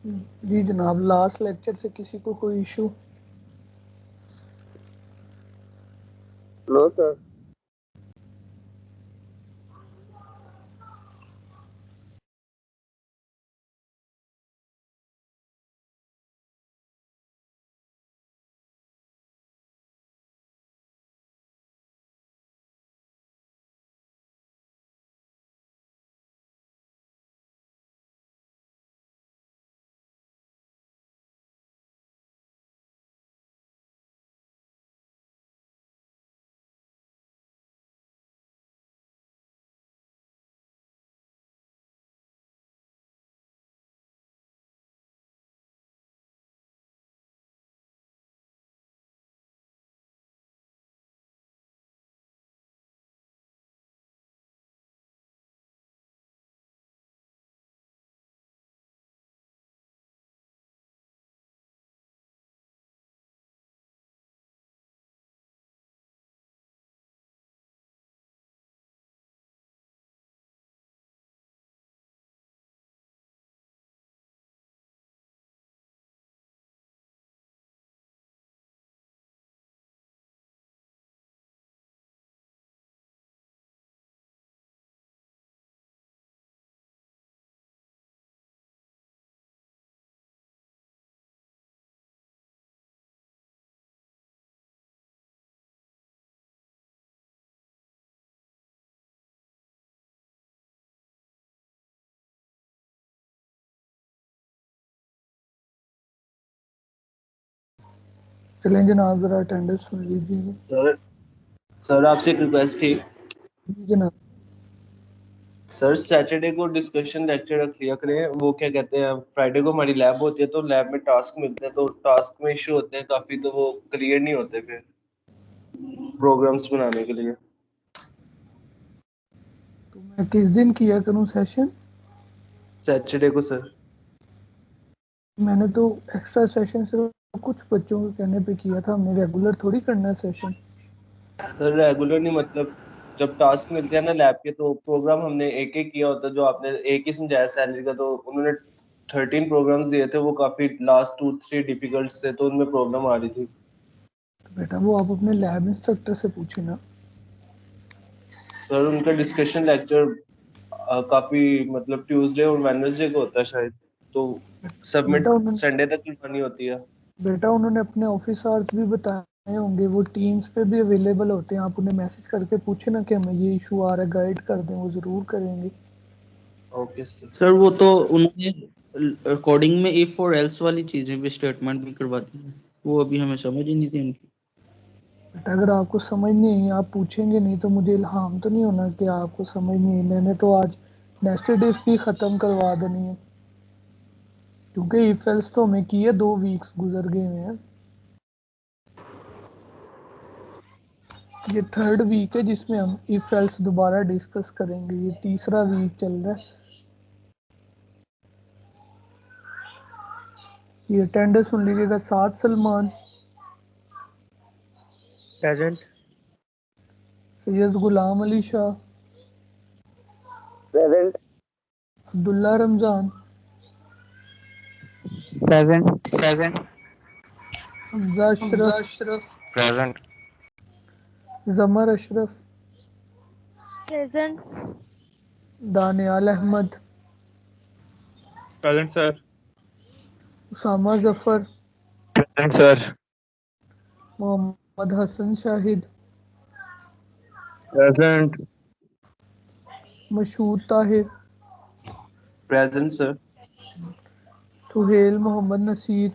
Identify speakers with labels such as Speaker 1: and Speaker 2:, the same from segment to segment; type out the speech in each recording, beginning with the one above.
Speaker 1: जी जनाब, last lecture से किसी को कोई इशू?
Speaker 2: No sir.
Speaker 1: चलें जनाब, जरा अटेंडेंस सुन लीजिए।
Speaker 2: सर आपसे एक रिक्वेस्ट थी।
Speaker 1: जी जनाब।
Speaker 2: सर सैटरडे को डिस्कशन लेक्चर रख लिया करें। वो क्या कहते हैं, फ्राइडे को हमारी लैब होती है तो लैब में टास्क मिलते हैं, तो टास्क में इशू होते हैं काफी, तो वो क्लियर नहीं होते फिर प्रोग्राम्स बनाने के लिए।
Speaker 1: तो मैं किस दिन किया करूं सेशन?
Speaker 2: सैटरडे को सर।
Speaker 1: मैंने तो एक्स्ट्रा सेशन सिर्फ कुछ बच्चों के कहने पे किया था, हमने रेगुलर थोड़ी करना है सेशन।
Speaker 2: सर रेगुलर नहीं, मतलब जब टास्क मिलते हैं ना लैब के, तो प्रोग्राम हमने एक एक किया होता है। जो आपने एक ही समझाया सैलरी का, तो उन्होंने 13 प्रोग्राम्स दिए थे, वो काफी लास्ट 2-3 डिफिकल्ट थे, तो उनमें प्रॉब्लम आ रही थी।
Speaker 1: तो बेटा वो आप अपने लैब इंस्ट्रक्टर से पूछे ना।
Speaker 2: सर उनका डिस्कशन लेक्चर काफी मतलब ट्यूसडे और वेडनेसडे को होता है शायद, तो सबमिट
Speaker 1: बेटा उन्होंने
Speaker 2: संडे तक करवानी होती है।
Speaker 1: बेटा उन्होंने अपने ऑफिस आवर्स भी बताए होंगे, वो टीम्स पे भी अवेलेबल होते हैं। आप उन्हें मैसेज करके पूछे ना कि हमें ये इशू आ रहा है, गाइड कर दें, वो ज़रूर करेंगे।
Speaker 2: Okay sir.
Speaker 3: सर वो तो उन्होंने कोडिंग में इफ और एल्स वाली चीजें भी स्टेटमेंट भी करवा दी हैं, वो अभी हमें समझ ही नहीं थी उनकी।
Speaker 1: बेटा अगर आपको समझ नहीं आई, आप पूछेंगे नहीं तो मुझे इल्हाम तो नहीं होना कि आपको समझ नहीं आई। मैंने तो आज नेस्टेड इफ भी ख़त्म करवा देनी है, क्योंकि इफ एल्स तो हमें किए 2 वीक्स गुजर गए हुए हैं। ये थर्ड वीक है जिसमें हम इफ एल्स दोबारा डिस्कस करेंगे, ये तीसरा वीक चल रहा है। ये अटेंडेंस सुन लीजिएगा। Saad Salman,
Speaker 4: present.
Speaker 1: Syed Ghulam Ali Shah,
Speaker 2: present.
Speaker 1: Abdullah Ramzan,
Speaker 4: present.
Speaker 1: Hamza Ashraf,
Speaker 4: present.
Speaker 1: Zamar Ashraf,
Speaker 5: present.
Speaker 1: Daniyal Ahmed,
Speaker 4: present sir.
Speaker 1: Usama Zafar,
Speaker 4: present sir.
Speaker 1: Mohammad Hassan Shahid,
Speaker 4: present.
Speaker 1: Mashhood Tahir,
Speaker 2: present sir.
Speaker 1: Suhail Mohammad Naseer,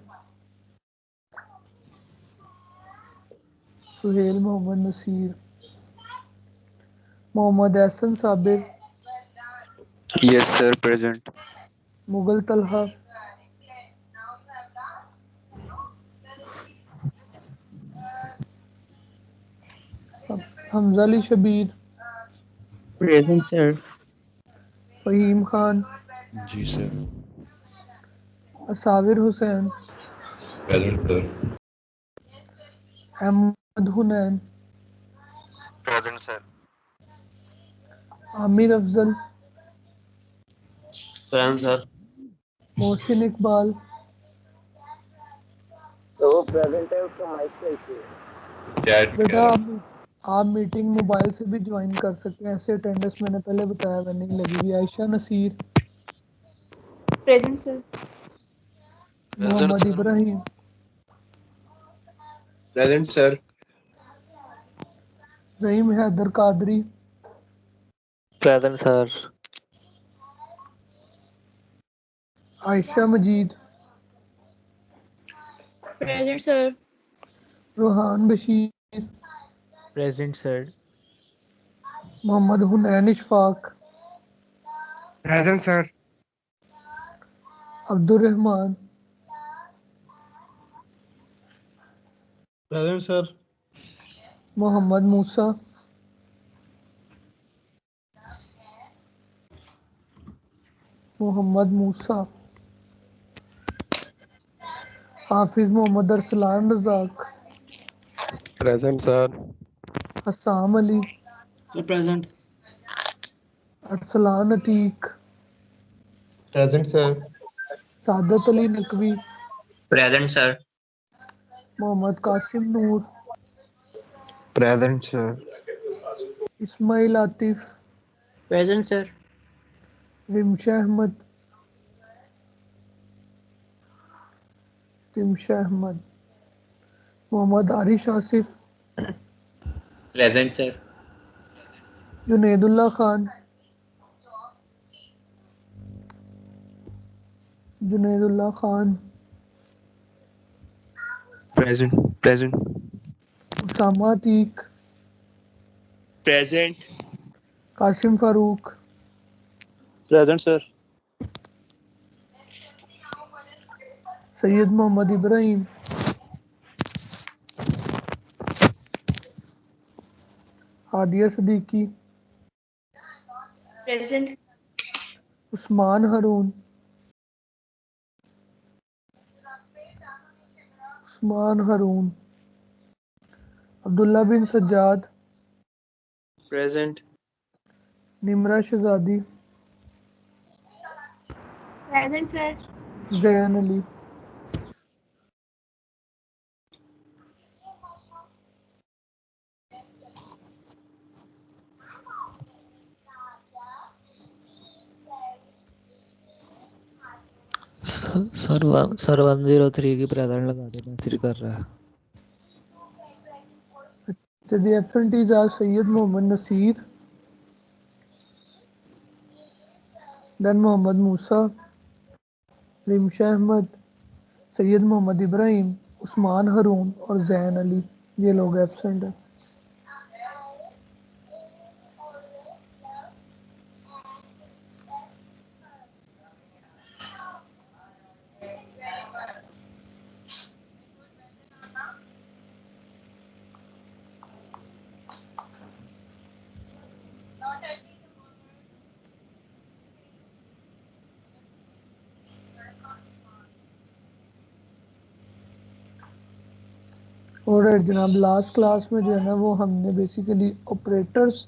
Speaker 1: Mohammad Ehsan Sabir,
Speaker 4: yes sir present.
Speaker 1: Mughal Talha, Hamza Ali Shabbir,
Speaker 3: present sir.
Speaker 1: Faheem Khan,
Speaker 6: जी sir.
Speaker 1: Asawir Hussain,
Speaker 6: present sir.
Speaker 1: Ahmed Hunain,
Speaker 4: present sir.
Speaker 1: Aamir Afzal,
Speaker 4: present sir.
Speaker 1: Mohsin Iqbal,
Speaker 6: Chat
Speaker 1: बेटा
Speaker 6: क्या?
Speaker 1: आप मीटिंग मोबाइल से भी ज्वाइन कर सकते हैं, ऐसे अटेंडेंस मैंने पहले बताया रनिंग लगी हुई। Ayesha Naseer,
Speaker 5: Present, sir.
Speaker 1: Mohammad Ibrahim,
Speaker 2: present sir.
Speaker 1: Raheem Haider Qadri,
Speaker 7: Present, sir.
Speaker 1: Ayesha Majeed,
Speaker 5: Present, sir.
Speaker 1: Rohan Bashir,
Speaker 7: Present, sir.
Speaker 1: Mohammad Hunain Ishfaq,
Speaker 2: present sir.
Speaker 1: Abdul Rehman,
Speaker 2: present sir.
Speaker 1: Mohammad Musa, Mohammad Musa, Hafiz Mohammad Arsalan Razzaq,
Speaker 4: Present, sir.
Speaker 1: Hassam Ali,
Speaker 3: present.
Speaker 1: Arsalan Atiq,
Speaker 2: present sir.
Speaker 1: Sadat Ali Naqvi,
Speaker 8: Present, sir.
Speaker 1: Mohammad Qasim Noor,
Speaker 4: Present, sir.
Speaker 1: Ismail Atif,
Speaker 3: present sir.
Speaker 1: Rimsha Ahmed, Timsha Ahmed, Mohammad Aarish Asif,
Speaker 8: Present, sir.
Speaker 1: Junaidullah Khan, Junaidullah Khan,
Speaker 4: Present. Present.
Speaker 1: Usama Atiq,
Speaker 2: present.
Speaker 1: Qasim Farooq,
Speaker 7: Present, sir.
Speaker 1: Syed Mohammad Ibrahim, Hadiya Siddiqui,
Speaker 5: Present.
Speaker 1: Usman Haroon, Usman Haroon, Abdullah bin Sajjad,
Speaker 2: present.
Speaker 1: Nimra Shahzadi,
Speaker 5: Present, sir.
Speaker 1: Zain Ali,
Speaker 7: sir 103 की present लगा दे, message कर रहा है।
Speaker 1: The absentees are Sayyid Mohammad Nasir, then Mohammad Musa, Rimsha Ahmad, Syed Mohammad Ibrahim, Usman हारून और जैन अली, ये लोग absent हैं। और जनाब लास्ट क्लास में जो है ना वो हमने बेसिकली ऑपरेटर्स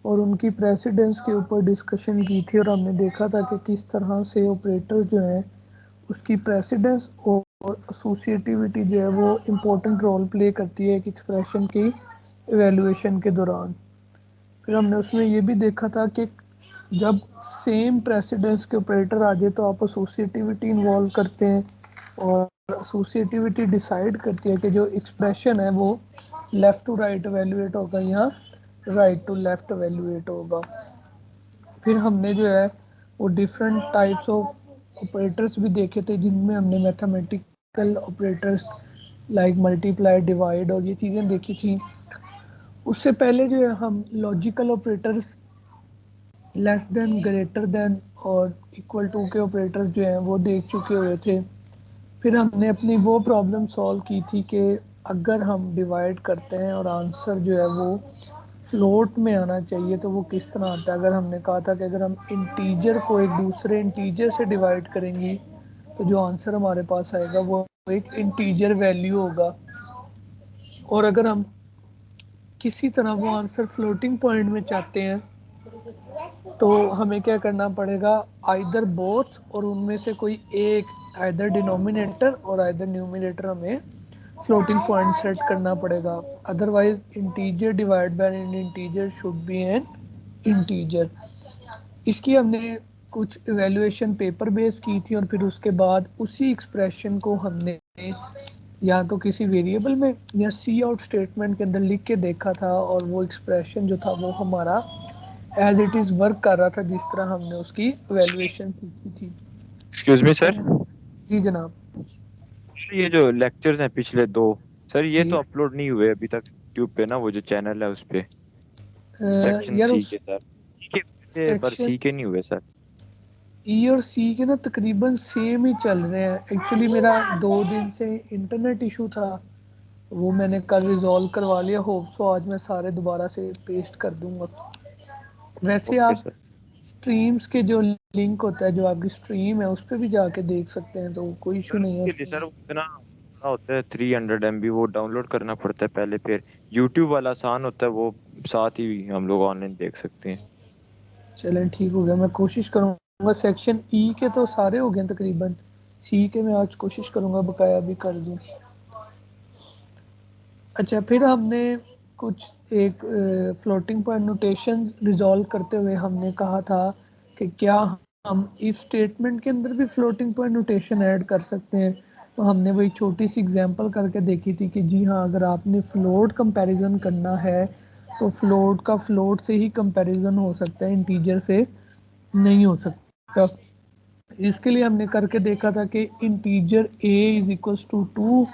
Speaker 1: और उनकी प्रेसिडेंस के ऊपर डिस्कशन की थी, और हमने देखा था कि किस तरह से ऑपरेटर जो है उसकी प्रेसिडेंस और एसोसिएटिविटी जो है वो इम्पोर्टेंट रोल प्ले करती है एक एक्सप्रेशन की एवेलुएशन के दौरान। फिर हमने उसमें ये भी देखा था कि जब सेम प्रेसिडेंस के ऑपरेटर आ जाए तो आप एसोसिएटिविटी इन्वॉल्व करते हैं, और एसोसिएटिविटी डिसाइड करती है कि जो एक्सप्रेशन है वो लेफ़्ट टू राइट एवेलुएट होगा या राइट टू लेफ़्ट एवेलुएट होगा। फिर हमने जो है वो डिफरेंट टाइप्स ऑफ ऑपरेटर्स भी देखे थे, जिनमें हमने mathematical operators like multiply, divide और ये चीज़ें देखी थी। उससे पहले जो है हम logical operators, less than, greater than और इक्वल टू के ऑपरेटर जो हैं वो देख चुके हुए थे। फिर हमने अपनी वो प्रॉब्लम सॉल्व की थी कि अगर हम डिवाइड करते हैं और आंसर जो है वो फ्लोट में आना चाहिए तो वो किस तरह आता है। अगर हमने कहा था कि अगर हम इंटीजर को एक दूसरे इंटीजर से डिवाइड करेंगे तो जो आंसर हमारे पास आएगा वो एक इंटीजर वैल्यू होगा, और अगर हम किसी तरह वो आंसर फ्लोटिंग पॉइंट में चाहते हैं तो हमें क्या करना पड़ेगा, आइदर बोथ, और उनमें से कोई एक, आइदर डिनोमिनेटर और आइदर न्यूमिनेटर हमें फ्लोटिंग पॉइंट सेट करना पड़ेगा। Otherwise integer divide by N integer should be N integer. इसकी हमने कुछ इवैल्यूएशन पेपर बेस की थी और फिर उसके बाद उसी एक्सप्रेशन को हमने या तो किसी वेरिएबल में या सी आउट स्टेटमेंट के अंदर लिख के देखा था, और वो एक्सप्रेशन जो था वो हमारा एज इट इज़ वर्क कर रहा था जिस तरह हमने उसकी वैल्यूएशन सीखी थी।
Speaker 4: एक्सक्यूज मी सर,
Speaker 1: जी जनाब।
Speaker 4: ये जो लेक्चर्स हैं पिछले 2 सर, ये
Speaker 1: जी
Speaker 4: तो अपलोड नहीं हुए अभी तक यूट्यूब पे ना, वो जो चैनल है उस पे सेक्शन
Speaker 1: यार
Speaker 4: सी
Speaker 1: उस
Speaker 4: के सर, सी के पे, पर
Speaker 1: सेक्शन
Speaker 4: सी के नहीं हुए सर।
Speaker 1: ई और सी के ना तकरीबन सेम ही चल रहे हैं। एक्चुअली मेरा 2 दिन से इंटरनेट इशू था, वो मैंने कल रिजॉल्व करवा लिया। होप सो आज मैं सारे दोबारा से पेस्ट कर दूंगा। वैसे
Speaker 4: ओके
Speaker 1: आप
Speaker 4: सर।
Speaker 1: स्ट्रीम्स के जो लिंक होता है, जो आपकी स्ट्रीम है, उस पर भी जाके देख सकते हैं, तो कोई इशू
Speaker 4: सर
Speaker 1: नहीं है
Speaker 4: उसके लिए
Speaker 1: उसमें।
Speaker 4: सर वो इतना बड़ा होता है, 300 MB वो डाउनलोड करना पड़ता है पहले, फिर यूट्यूब वाला आसान होता है, वो साथ ही हम लोग ऑनलाइन देख सकते हैं।
Speaker 1: चलें ठीक हो गया, मैं कोशिश करूंगा। सेक्शन ई के तो सारे हो गए तकरीबन, सी के मैं आज कोशिश करूंगा बकाया भी कर दूं। अच्छा, फिर हमने कुछ एक फ्लोटिंग पॉइंट नोटेशन रिजॉल्व करते हुए हमने कहा था कि क्या हम इफ स्टेटमेंट के अंदर भी फ्लोटिंग पॉइंट नोटेशन ऐड कर सकते हैं। तो हमने वही छोटी सी एग्जांपल करके देखी थी कि जी हाँ, अगर आपने फ्लोट कंपैरिजन करना है तो फ्लोट का फ्लोट से ही कंपैरिजन हो सकता है, इंटीजर से नहीं हो सकता। इसके लिए हमने करके देखा था कि integer a is equals to 2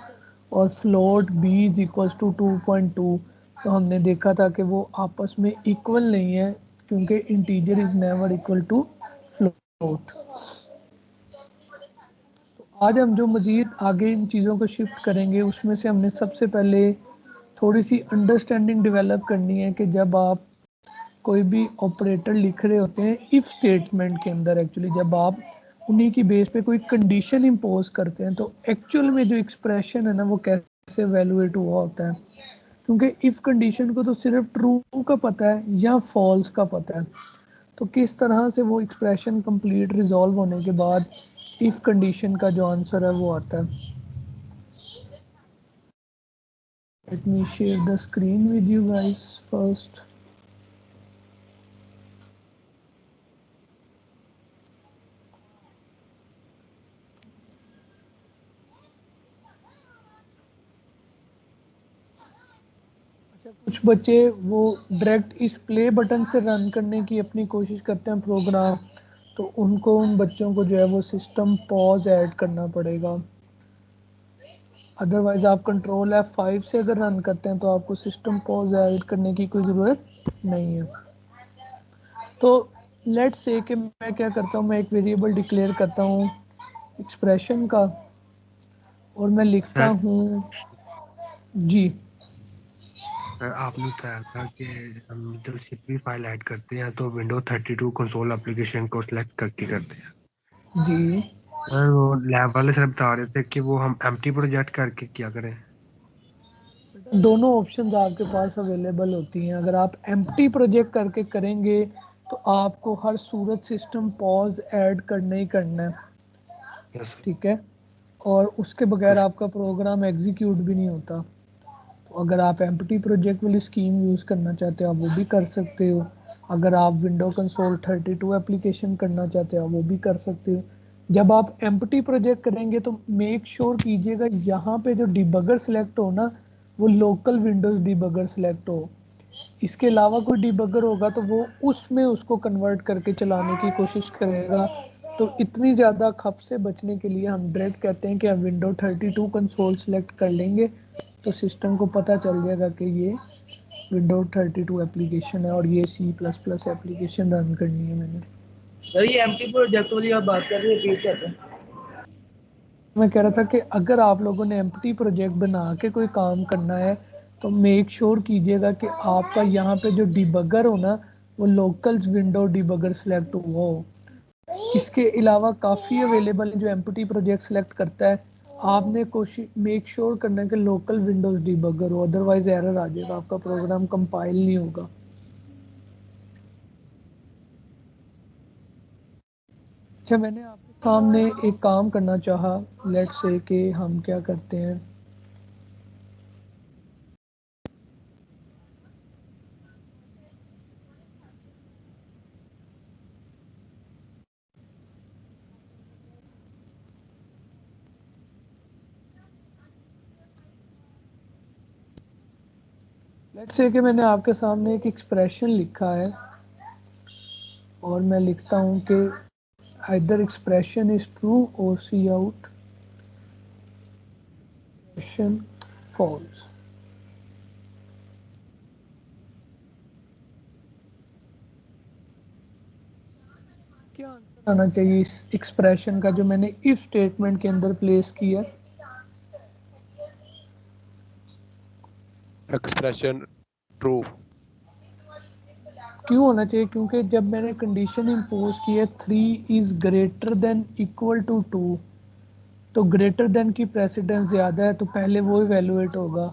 Speaker 1: और float b is equals to 2.2। तो हमने देखा था कि वो आपस में इक्वल नहीं है, क्योंकि integer is never equal to float. आज हम जो मज़ीद आगे इन चीज़ों को शिफ्ट करेंगे, उसमें से हमने सबसे पहले थोड़ी सी अंडरस्टैंडिंग डेवलप करनी है कि जब आप कोई भी ऑपरेटर लिख रहे होते हैं इफ स्टेटमेंट के अंदर, एक्चुअली जब आप उन्हीं की बेस पे कोई कंडीशन इम्पोज करते हैं, तो एक्चुअल में जो एक्सप्रेशन है ना, वो कैसे वैल्यूएट हुआ होता है। क्योंकि इफ कंडीशन को तो सिर्फ ट्रू का पता है या फॉल्स का पता है, तो किस तरह से वो एक्सप्रेशन कंप्लीट रिजॉल्व होने के बाद इफ कंडीशन का जो आंसर है वो आता है। Let me share the screen with you guys first. कुछ बच्चे वो डायरेक्ट इस प्ले बटन से रन करने की अपनी कोशिश करते हैं प्रोग्राम, तो उनको, उन बच्चों को जो है वो सिस्टम पॉज ऐड करना पड़ेगा। अदरवाइज आप कंट्रोल F5 से अगर रन करते हैं तो आपको सिस्टम पॉज ऐड करने की कोई ज़रूरत नहीं है। तो लेट्स से कि मैं क्या करता हूँ, मैं एक वेरिएबल डिक्लेयर करता हूँ एक्सप्रेशन का, और मैं लिखता
Speaker 9: सर
Speaker 1: हूँ जी।
Speaker 9: आपने बताया था कि हम जब सीपी फाइल ऐड करते हैं तो विंडो 32 कंसोल एप्लीकेशन को सिलेक्ट करके करते हैं।
Speaker 1: जी
Speaker 9: सर वो लैब वाले सर बता रहे थे कि वो हम एम्प्टी प्रोजेक्ट करके क्या करें।
Speaker 1: दोनों ऑप्शंस आपके पास अवेलेबल होती हैं। अगर आप एम्प्टी प्रोजेक्ट करके करेंगे तो आपको हर सूरत सिस्टम पॉज ऐड करना ही करना है,
Speaker 9: यस
Speaker 1: ठीक है, और उसके बगैर आपका प्रोग्राम एग्जीक्यूट भी नहीं होता। तो अगर आप एम्प्टी प्रोजेक्ट वाली स्कीम यूज़ करना चाहते हो आप वो भी कर सकते हो। अगर आप विंडो कंसोल 32 एप्लीकेशन करना चाहते हो आप वो भी कर सकते हो। जब आप एम्प्टी प्रोजेक्ट करेंगे तो मेक श्योर कीजिएगा यहाँ पे जो डिबगर सिलेक्ट हो ना, वो लोकल विंडोज़ डिबगर सिलेक्ट हो। इसके अलावा कोई डिबगर होगा तो वो उसमें उसको कन्वर्ट करके चलाने की कोशिश करेगा। तो इतनी ज़्यादा खप से बचने के लिए हम डायरेक्ट कहते हैं कि हम विंडो 32 कंसोल सेलेक्ट कर लेंगे, तो सिस्टम को पता चल जाएगा कि ये विंडो 32 एप्लीकेशन है और ये C++ एप्लीकेशन रन करनी है मैंने।
Speaker 3: सर ये एमटी प्रोजेक्ट वाली आप बात कर रहे हैं, रिपीट कर रहे हैं।
Speaker 1: मैं कह रहा था कि अगर आप लोगों ने एम्प्टी प्रोजेक्ट बना के कोई काम करना है तो मेक श्योर कीजिएगा कि आपका यहाँ पे जो डिबगर हो ना, वो लोकल विंडो डिबगर सेलेक्ट हुआ हो। इसके अलावा काफ़ी अवेलेबल है जो एम्प्टी प्रोजेक्ट सेलेक्ट करता है। आपने कोशिश मेक श्योर करना है कि लोकल विंडोज़ डिबगर हो, अदरवाइज एरर आ जाएगा, आपका प्रोग्राम कंपाइल नहीं होगा। अच्छा, मैंने आपके सामने एक काम करना चाहा। लेट्स से कि हम क्या करते हैं, लेट्स से कि मैंने आपके सामने एक एक्सप्रेशन लिखा है और मैं लिखता हूं कि either expression is true or see out expression false। क्या आंसर आना चाहिए इस एक्सप्रेशन का जो मैंने इफ स्टेटमेंट के अंदर प्लेस किया?
Speaker 6: Expression true.
Speaker 1: क्यों होना चाहिए? क्योंकि जब मैंने कंडीशन इम्पोज की है 3 is greater than equal to 2, तो ग्रेटर देन की प्रेसिडेंस ज़्यादा है तो पहले वो इवेलुएट होगा।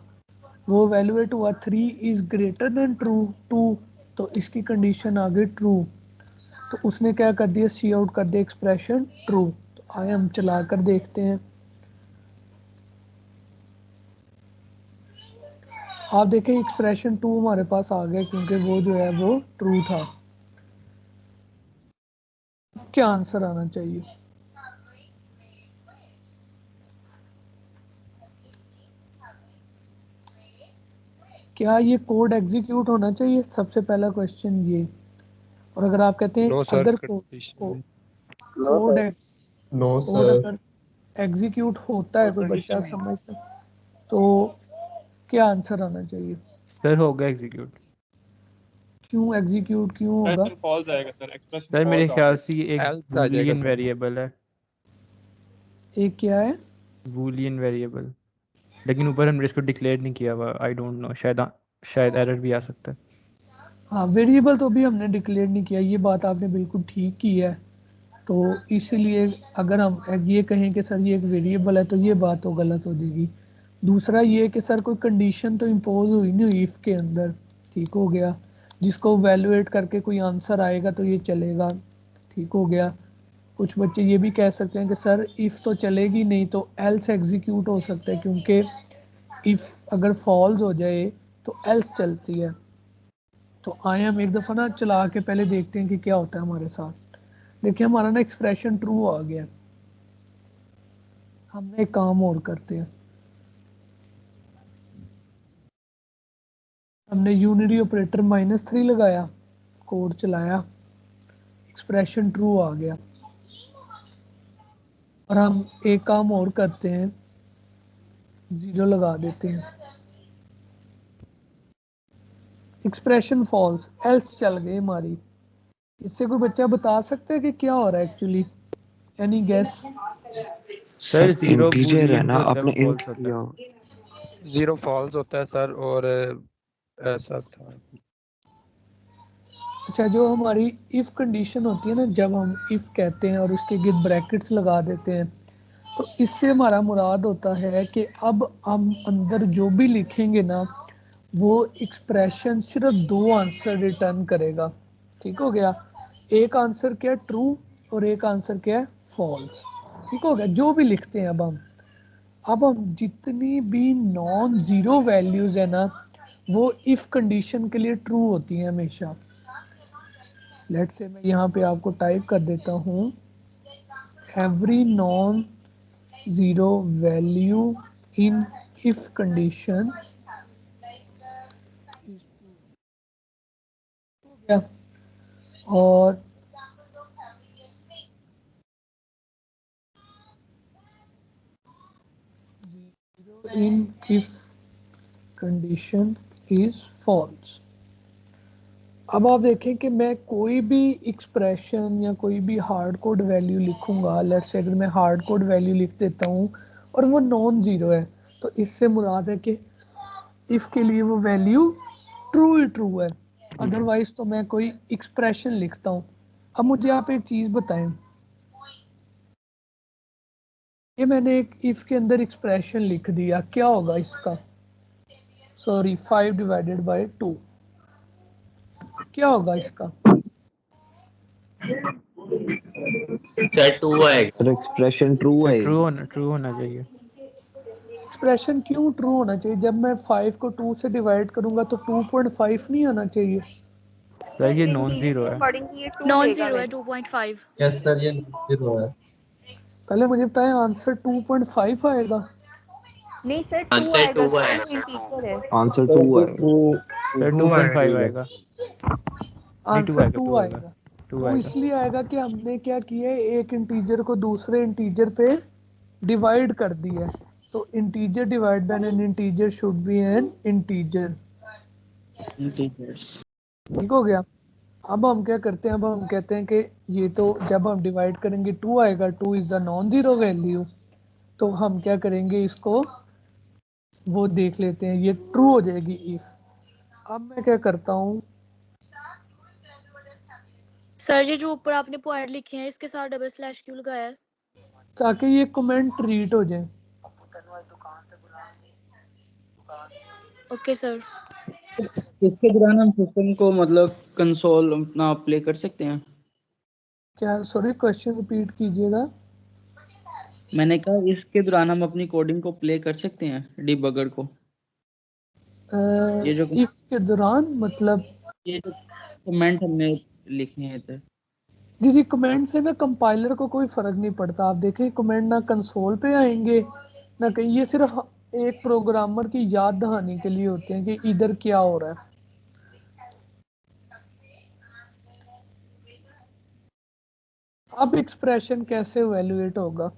Speaker 1: वो इवेलुएट हुआ 3 इज ग्रेटर देन ट्रू 2, तो इसकी कंडीशन आ गई ट्रू। तो उसने क्या कर दिया, सी आउट कर दिया एक्सप्रेशन ट्रू। तो आए हम चला कर देखते हैं। आप देखें एक्सप्रेशन टू हमारे पास आ गया क्योंकि वो जो है वो ट्रू था। क्या आंसर आना चाहिए? क्या ये कोड एग्जीक्यूट होना चाहिए? सबसे पहला क्वेश्चन ये। और अगर आप कहते हैं
Speaker 6: नो सर,
Speaker 1: अगर
Speaker 6: condition
Speaker 1: code
Speaker 6: no
Speaker 1: code
Speaker 6: sir.
Speaker 1: अगर एग्जीक्यूट होता है, कोई बच्चा समझता, तो क्या आंसर आना चाहिए?
Speaker 10: सर हो गया एग्जीक्यूट।
Speaker 1: क्यों एग्जीक्यूट क्यों होगा?
Speaker 11: फॉल्स आएगा सर, एक्सप्रेशन
Speaker 10: सर मेरे ख्याल से ये एक
Speaker 6: एल्स आ जाएगा
Speaker 10: बूलियन
Speaker 6: सर।
Speaker 10: वेरिएबल है।
Speaker 1: एक क्या है?
Speaker 10: बूलियन वेरिएबल, लेकिन ऊपर हमने इसको डिक्लेयर नहीं किया हुआ। आई डोंट नो, शायद एरर भी आ सकता है।
Speaker 1: हाँ, वेरिएबल तो अभी हमने डिक्लेयर नहीं किया, ये बात आपने बिल्कुल ठीक की है। तो इसीलिए अगर हम ये कहें कि सर ये एक वेरिएबल है तो ये बात तो गलत हो जाएगी। दूसरा ये कि सर कोई कंडीशन तो इम्पोज हुई नहीं हुई इफ़ के अंदर, ठीक हो गया। जिसको वैल्यूएट करके कोई आंसर आएगा तो ये चलेगा, ठीक हो गया। कुछ बच्चे ये भी कह सकते हैं कि सर इफ़ तो चलेगी नहीं तो एल्स एग्जीक्यूट हो सकता है, क्योंकि इफ़ अगर फॉल्स हो जाए तो एल्स चलती है। तो आए हम एक दफ़ा ना चला के पहले देखते हैं कि क्या होता है हमारे साथ। देखिए हमारा ना एक्सप्रेशन ट्रू आ गया। हमने एक काम और करते हैं, हमने यूनिटी ऑपरेटर -3 लगाया, कोड चलाया, एक्सप्रेशन ट्रू आ गया। और हम एक काम और करते हैं, 0 लगा देते हैं, एक्सप्रेशन फॉल्स, एल्स चल गई हमारी। इससे कोई बच्चा बता सकता है कि क्या हो रहा है actually? Any guess?
Speaker 10: Sir zero
Speaker 12: integer है
Speaker 10: बूलियन
Speaker 12: ना,
Speaker 10: होता है,
Speaker 12: आपने
Speaker 10: वो
Speaker 12: इंट
Speaker 10: फॉल्स होता
Speaker 12: किया।
Speaker 10: है।
Speaker 6: 0 फॉल्स होता है सर, और ऐसा था।
Speaker 1: अच्छा, जो हमारी इफ़ कंडीशन होती है ना, जब हम इफ़ कहते हैं और उसके गिद ब्रैकेट्स लगा देते हैं, तो इससे हमारा मुराद होता है कि अब हम अंदर जो भी लिखेंगे ना वो एक्सप्रेशन सिर्फ 2 आंसर रिटर्न करेगा, ठीक हो गया। एक आंसर क्या है ट्रू और एक आंसर क्या है फॉल्स, ठीक हो गया। जो भी लिखते हैं अब हम जितनी भी नॉन ज़ीरो वैल्यूज़ है ना वो इफ़ कंडीशन के लिए ट्रू होती हैं हमेशा। लेट्स से मैं यहाँ पे आपको टाइप कर देता हूँ, every non zero value in if condition और in if condition is false. अब आप देखें कि मैं कोई भी एक्सप्रेशन या कोई भी हार्ड कोड वैल्यू लिखूंगा, लेट्स से अगर मैं हार्ड कोड वैल्यू लिख देता हूँ और वो नॉन ज़ीरो है, तो इससे मुराद है कि इफ़ के लिए वो वैल्यू ट्रू ही ट्रू है। अदरवाइज तो मैं कोई एक्सप्रेशन लिखता हूँ। अब मुझे आप एक चीज़ बताएं, ये मैंने एक इफ़ के अंदर एक्सप्रेशन लिख दिया, क्या होगा इसका? सॉरी 5/2 क्या होगा इसका?
Speaker 8: सर 2 आएगा।
Speaker 4: सर एक्सप्रेशन ट्रू
Speaker 10: सर
Speaker 4: आएगी।
Speaker 10: ट्रू होना चाहिए।
Speaker 1: एक्सप्रेशन क्यों ट्रू होना चाहिए? जब मैं 5 को 2 से डिवाइड करूंगा तो 2.5 नहीं आना चाहिए?
Speaker 10: सर ये नॉन जीरो है।
Speaker 5: अकॉर्डिंग ये 2 नॉन जीरो है 2.5।
Speaker 2: यस सर, ये जीरो है।
Speaker 1: पहले मुझे बताएं, आंसर 2.5 आएगा?
Speaker 5: नहीं सर 2
Speaker 8: आंसर
Speaker 5: आएगा
Speaker 8: 2
Speaker 5: सर,
Speaker 8: आएगा
Speaker 5: वो इंटीजर है।
Speaker 4: आंसर
Speaker 3: सर
Speaker 4: 2
Speaker 3: तो
Speaker 4: आएगा।
Speaker 3: ट्रू
Speaker 10: सर
Speaker 9: टू
Speaker 10: 2.5
Speaker 9: आएगा।
Speaker 10: आएगा। नहीं 2
Speaker 1: आंसर
Speaker 10: आएगा
Speaker 1: 2
Speaker 10: 2 आएगा
Speaker 1: आएगा।
Speaker 10: 2
Speaker 1: वो
Speaker 10: आएगा।
Speaker 1: इसलिए आएगा कि हमने क्या किया है, एक इंटीजर को दूसरे इंटीजर पे डिवाइड कर दिया है। तो integer divide by N integer should be N integer.
Speaker 3: Integers.
Speaker 1: ठीक हो गया। अब हम क्या करते हैं, अब हम कहते हैं कि ये तो जब हम डिवाइड करेंगे 2 आएगा, 2 is the non zero value. तो हम क्या करेंगे, इसको वो देख लेते हैं, ये ट्रू हो जाएगी इफ। अब मैं क्या करता हूँ,
Speaker 5: सर ये जो ऊपर आपने पॉइंट लिखे हैं इसके साथ डबल स्लैश क्यों लगाया है?
Speaker 1: ताकि ये कमेंट रीड हो जाए।
Speaker 5: Okay sir.
Speaker 3: इसके दौरान हम सिस्टम को मतलब कंसोल अपना प्ले कर सकते हैं।
Speaker 1: क्या? सॉरी, क्वेश्चन रिपीट कीजिएगा।
Speaker 3: मैंने कहा इसके दौरान हम अपनी कोडिंग को प्ले कर सकते हैं डिबगर को। ये जो
Speaker 1: इसके दौरान मतलब?
Speaker 3: ये जो कमेंट हमने लिखे हैं इधर।
Speaker 1: जी जी, कमेंट से ना कंपाइलर को कोई फर्क नहीं पड़ता। आप देखें, कमेंट ना कंसोल पे आएंगे ना कहीं, ये सिर्फ एक प्रोग्रामर की याद दहानी के लिए होते हैं कि इधर क्या हो रहा है। अब एक्सप्रेशन कैसे इवैल्यूएट होगा?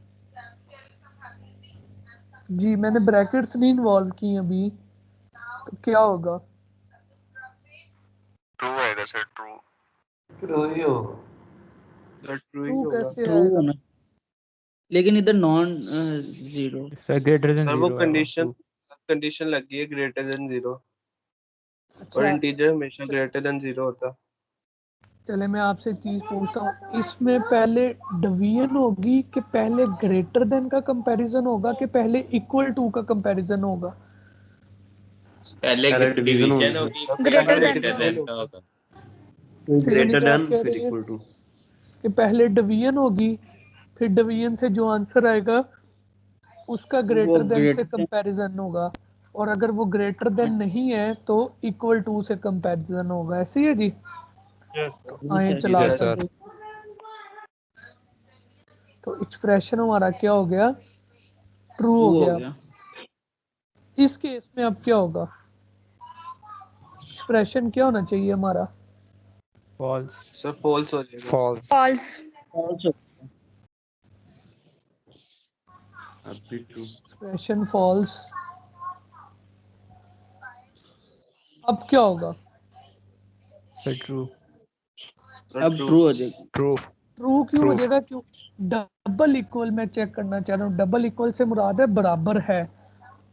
Speaker 1: जी, मैंने ब्रैकेट्स नहीं इन्वॉल्व की अभी, तो क्या होगा?
Speaker 9: ट्रू आएगा सर, ट्रू।
Speaker 2: ट्रू ही होगा सर, ट्रू ही
Speaker 1: ट्रू
Speaker 2: होगा।
Speaker 1: कैसे
Speaker 3: ट्रू
Speaker 1: आएगा?
Speaker 3: होना, लेकिन इधर non zero.
Speaker 10: Sir greater than
Speaker 2: sir वो
Speaker 10: 0 है वो
Speaker 2: कंडीशन
Speaker 10: 2।
Speaker 2: कंडीशन लगी है ग्रेटर देन 0, और
Speaker 1: अच्छा,
Speaker 2: इंटीजर हमेशा ग्रेटर देन 0 होता है।
Speaker 1: चले मैं आपसे एक चीज पूछता हूँ, इसमें पहले डिवीजन होगी कि पहले ग्रेटर देन का कंपैरिजन होगा कि पहले इक्वल टू का कंपैरिजन होगा?
Speaker 8: पहले डिवीजन होगी फिर
Speaker 5: ग्रेटर देन
Speaker 8: ग्रेटर
Speaker 5: का।
Speaker 8: देन का होगा।
Speaker 1: तो यानी कि आप कह रहे हैं कि पहले डिवीजन होगी, फिर डिवीजन से जो आंसर आएगा उसका
Speaker 3: वो
Speaker 1: ग्रेटर देन से
Speaker 3: ग्रेटर
Speaker 1: कंपैरिजन होगा, और अगर वो ग्रेटर देन नहीं है तो इक्वल टू से कंपैरिजन होगा। ऐसे ही है जी? तो आए चला
Speaker 6: यस सर।
Speaker 1: तो एक्सप्रेशन हमारा क्या हो गया? ट्रू
Speaker 3: ट्रू
Speaker 1: हो
Speaker 3: हो
Speaker 1: गया।
Speaker 3: गया।
Speaker 1: इस केस में अब क्या होगा? एक्सप्रेशन क्या होना चाहिए हमारा?
Speaker 10: फॉल्स।
Speaker 2: सर फॉल्स हो जाएगा।
Speaker 6: फॉल्स।
Speaker 5: फॉल्स।
Speaker 3: Also,
Speaker 2: अभी ट्रू।
Speaker 1: Expression false. अब क्या होगा?
Speaker 10: Sir true.
Speaker 3: अब ट्रू हो जाएगी।
Speaker 6: ट्रू।
Speaker 1: ट्रू क्यों हो
Speaker 6: ट्रू।
Speaker 1: जाएगा? क्यों? डबल इक्वल मैं चेक करना चाह रहा हूँ। डबल इक्वल से मुराद है बराबर है।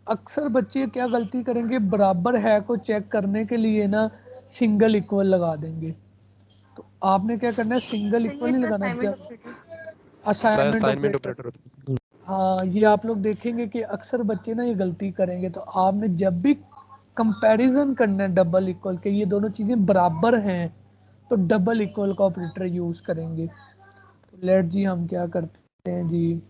Speaker 1: अक्सर बच्चे क्या गलती करेंगे, बराबर है को चेक करने के लिए ना सिंगल इक्वल लगा देंगे। तो आपने क्या करना है, सिंगल इक्वल
Speaker 5: ये
Speaker 1: नहीं
Speaker 5: तो
Speaker 1: लगाना।
Speaker 5: असाइनमेंट
Speaker 1: जब
Speaker 5: operator.
Speaker 1: Assignment
Speaker 6: assignment
Speaker 1: operator,
Speaker 6: operator होता है।
Speaker 1: हाँ, ये आप लोग देखेंगे कि अक्सर बच्चे ना ये गलती करेंगे। तो आपने जब भी कंपैरिजन करना है डबल इक्वल के, ये दोनों चीज़ें बराबर हैं, तो डबल इक्वल का ऑपरेटर यूज़ करेंगे। तो लेट जी हम क्या करते हैं जी,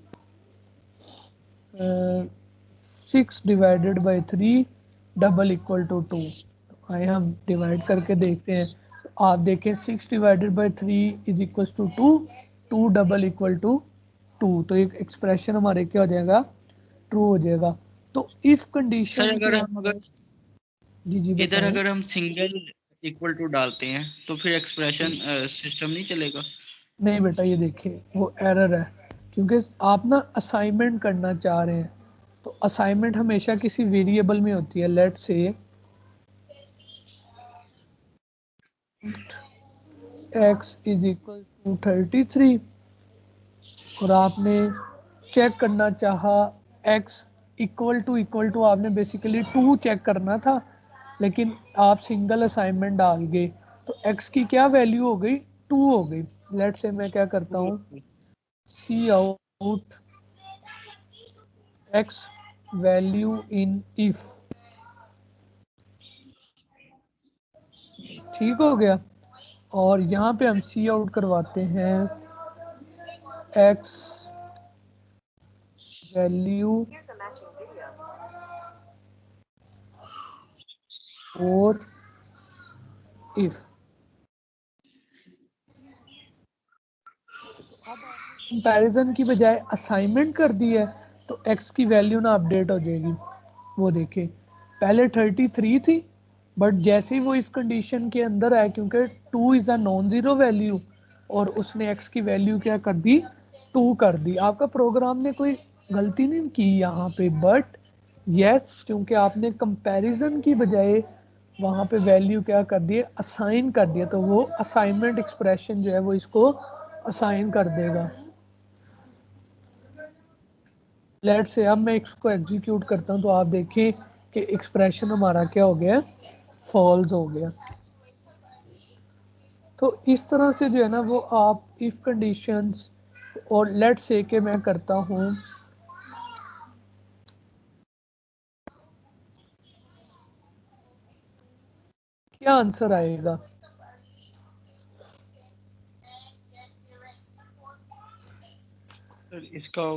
Speaker 1: 6 divided by 3 double equal to 2। आए हम डिवाइड करके देखते हैं। तो आप देखें, 6 divided by 3 is equal to 2, 2 double equal to 2। तो एक एक्सप्रेशन हमारे क्या हो जाएगा? ट्रू हो जाएगा। तो इफ
Speaker 3: सर
Speaker 1: कंडीशन
Speaker 3: अगर
Speaker 1: के
Speaker 3: हम अगर
Speaker 1: जी जी
Speaker 3: इधर
Speaker 1: बताएं।
Speaker 3: अगर हम सिंगल इक्वल टू डालते हैं तो फिर एक्सप्रेशन सिस्टम नहीं चलेगा।
Speaker 1: नहीं बेटा, ये देखिए वो एरर है, क्योंकि आप ना असाइनमेंट करना चाह रहे हैं। तो असाइनमेंट हमेशा किसी वेरिएबल में होती है। लेट से x इज इक्वल टू 33, और आपने चेक करना चाहा x इक्वल टू आपने बेसिकली 2 चेक करना था, लेकिन आप सिंगल असाइनमेंट डाल गए। तो x की क्या वैल्यू हो गई? 2 हो गई। लेट से मैं क्या करता हूँ, cout x value in if. ठीक हो गया। और यहाँ पे हम सी आउट करवाते हैं एक्स वैल्यू और इफ कंपैरिजन की बजाय असाइनमेंट कर दी है तो x की वैल्यू ना अपडेट हो जाएगी। वो देखें पहले 33 थी बट जैसे ही वो इस कंडीशन के अंदर आया क्योंकि 2 is a non zero value और उसने x की वैल्यू क्या कर दी 2 कर दी। आपका प्रोग्राम ने कोई गलती नहीं की यहाँ पे बट यस क्योंकि आपने कंपैरिजन की बजाय वहाँ पे वैल्यू क्या कर दी असाइन कर दिया तो वो असाइनमेंट एक्सप्रेशन जो है वो इसको असाइन कर देगा। लेट्स से अब मैं इसको एग्जीक्यूट करता हूँ तो आप देखें कि एक्सप्रेशन हमारा क्या हो गया फॉल्स हो गया। तो इस तरह से जो है ना वो आप इफ कंडीशंस और लेट्स से कि मैं करता हूँ क्या आंसर आएगा।
Speaker 3: इसका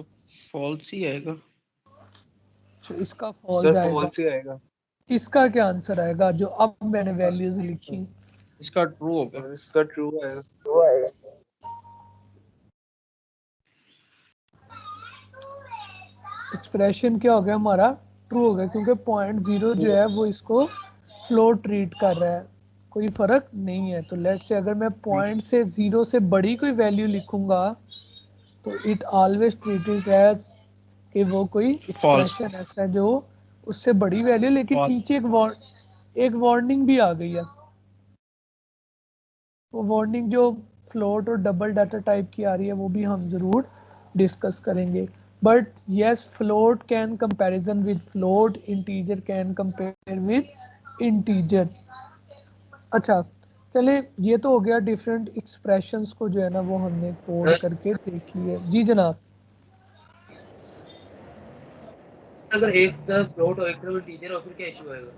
Speaker 3: फॉल्स ही आएगा।
Speaker 1: तो इसका फॉल्स
Speaker 2: सर
Speaker 1: आएगा।
Speaker 2: फॉल्स ही आएगा।
Speaker 1: इसका क्या आंसर आएगा जो अब मैंने वैल्यूज लिखी।
Speaker 3: इसका ट्रू होगा।
Speaker 2: और इसका ट्रू आएगा।
Speaker 1: एक्सप्रेशन क्या हो गया हमारा ट्रू हो गया क्योंकि 0.0 जो है वो इसको फ्लोट ट्रीट कर रहा है कोई फर्क नहीं है। तो लेट से अगर मैं पॉइंट से 0 से बड़ी कोई वैल्यू लिखूंगा तो इट ऑलवेज ट्रीटेड एज कि वो कोई एक्सप्रेशन ऐसा है जो उससे बड़ी वैल्यू लेकिन नीचे एक वार्निंग भी आ गई है। वो वार्निंग जो फ्लोट और डबल डाटा टाइप की आ रही है वो भी हम ज़रूर डिस्कस करेंगे। But yes float can comparison with float integer can compare with integer. अच्छा चले ये तो हो गया डिफरेंट एक्सप्रेशंस को जो है ना वो हमने कोड करके देख लिया। जी जनाब।
Speaker 8: अगर एक तरफ फ्लोट और एक तरफ इंटीजर हो फिर क्या इशू आएगा?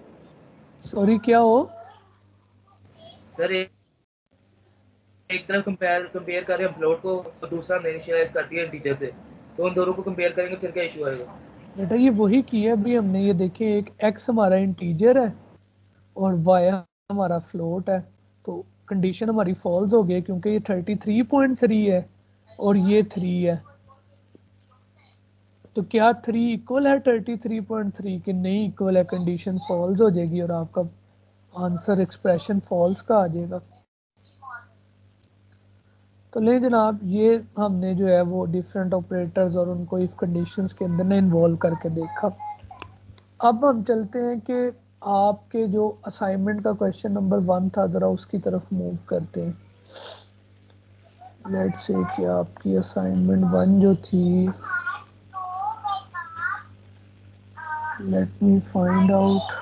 Speaker 1: सॉरी क्या हो
Speaker 8: सर एक तरफ कंपेयर कर रहे हैं फ्लोट को और दूसरा हमने इनिशियलाइज कर दिया इंटीजर से, तो उन दोनों को कंपेयर करेंगे फिर क्या इशू आएगा?
Speaker 1: बेटा ये वही किया अभी हमने। ये देखें एक x हमारा इंटीजर है और y हमारा फ्लोट है तो कंडीशन हमारी फॉल्स हो गई क्योंकि ये 33.3 है और ये 3 है। तो क्या 3 इक्वल है 33.3 के नहीं इक्वल है कंडीशन फॉल्स हो जाएगी और आपका आंसर एक्सप्रेशन फॉल्स का आ जाएगा। तो ले जनाब ये हमने जो है वो डिफरेंट ऑपरेटर्स और उनको इफ कंडीशंस के अंदर ना इन्वॉल्व करके देखा। अब हम चलते हैं कि आपके जो असाइनमेंट का क्वेश्चन नंबर 1 था ज़रा उसकी तरफ मूव करते हैं। लेट्स से कि आपकी असाइनमेंट 1 जो थी लेट मी फाइंड आउट।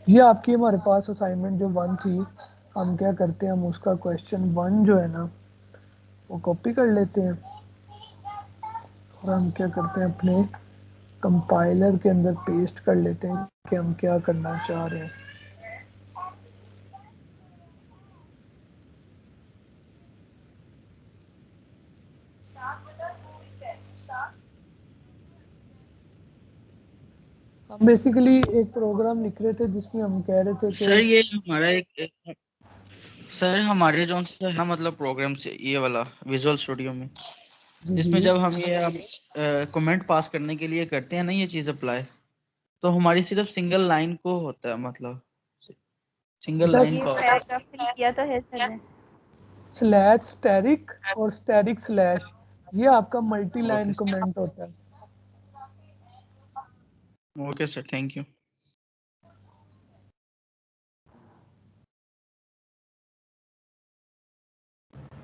Speaker 1: ये आपकी हमारे पास असाइनमेंट जो 1 थी हम क्या करते हैं हम उसका क्वेश्चन 1 जो है ना वो कॉपी कर लेते हैं और हम क्या करते हैं अपने कंपाइलर के अंदर पेस्ट कर लेते हैं कि हम क्या करना चाह रहे हैं। हम बेसिकली एक प्रोग्राम लिख रहे थे जिसमें हम कह रहे थे कि
Speaker 3: सर ये हमारा सर हमारे जो है ना मतलब प्रोग्राम से ये वाला विजुअल स्टूडियो में जिसमें जब हम ये कमेंट पास करने के लिए करते हैं ना ये चीज अप्लाई तो हमारी सिर्फ सिंगल लाइन को होता है मतलब सिंगल लाइन का
Speaker 11: किया तो है सर
Speaker 1: स्लैश स्टैरिक और स्टैरिक स्लैश ये आपका मल्टी लाइन कमेंट होता है।
Speaker 3: Okay sir thank you.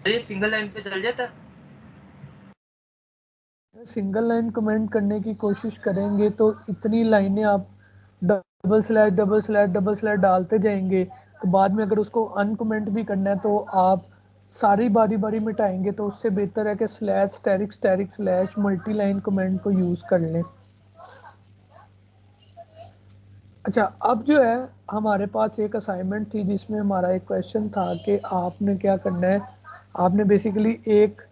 Speaker 8: Sir ये सिंगल लाइन पे चल जाता है?
Speaker 1: सिंगल लाइन कमेंट करने की कोशिश करेंगे तो इतनी लाइनें आप double slash double slash double slash डालते जाएंगे तो बाद में अगर उसको अनकमेंट भी करना है तो आप सारी बारी बारी मिटाएंगे। तो उससे बेहतर है कि slash asterisk slash multi line comment को यूज़ कर लें। अच्छा, अब जो है हमारे पास एक असाइनमेंट थी जिसमें हमारा एक क्वेश्चन था कि आपने क्या करना है, आपने बेसिकली एक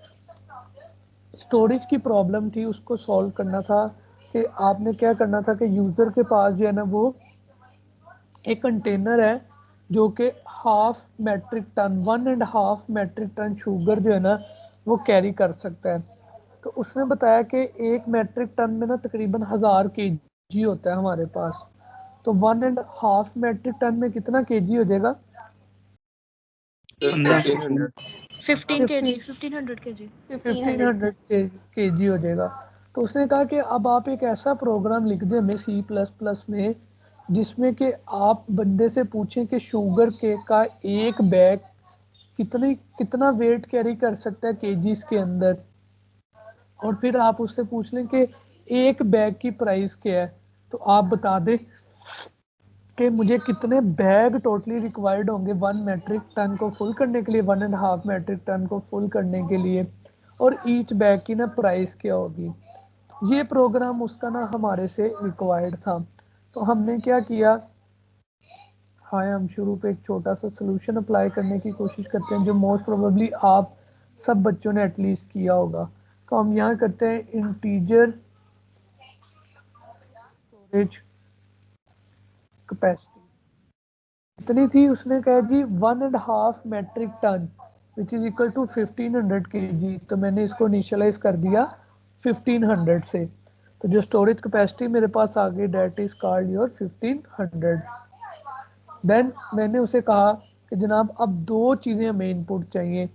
Speaker 1: स्टोरेज की प्रॉब्लम थी उसको सॉल्व करना था। कि आपने क्या करना था कि यूज़र के पास जो है ना वो एक कंटेनर है जो कि 1.5 मेट्रिक टन शुगर जो है ना वो कैरी कर सकता है। तो उसने बताया कि 1 मेट्रिक टन में ना तकरीबन 1000 केजी होता है हमारे पास। तो 1.5 मेट्रिक टन में कितना केजी हो जाएगा?
Speaker 2: 1500
Speaker 5: 15 kg
Speaker 1: 15
Speaker 5: 1500 kg
Speaker 1: 1500 केजी हो जाएगा। तो उसने कहा कि अब आप एक ऐसा प्रोग्राम लिख दें हमें C++ में जिसमें कि आप बंदे से पूछें कि शुगर केक का एक बैग कितना वेट कैरी कर सकता है केजीज के अंदर, और फिर आप उससे पूछ लें कि एक बैग की प्राइस क्या है। तो आप बता दें कि मुझे कितने बैग टोटली रिक्वायर्ड होंगे 1 मेट्रिक टन को फुल करने के लिए, 1.5 मेट्रिक टन को फुल करने के लिए, और ईच बैग की ना प्राइस क्या होगी। ये प्रोग्राम उसका ना हमारे से रिक्वायर्ड था। तो हमने क्या किया, हाँ हम शुरू पे एक छोटा सा सोल्यूशन अप्लाई करने की कोशिश करते हैं जो मोस्ट प्रोबेबली आप सब बच्चों ने एटलीस्ट किया होगा। तो हम यहाँ करते हैं इंटीजर स्टोरेज कैपेसिटी कितनी थी, उसने कहा जी 1.5 metric ton which is equal to 1500 KG. तो मैंने इसको इनिशियलाइज कर दिया 1500 से। तो जो स्टोरेज कैपेसिटी मेरे पास आ गई that is called your 1500। Then मैंने उसे कहा कि जनाब अब दो चीज़ें हमें इनपुट चाहिए।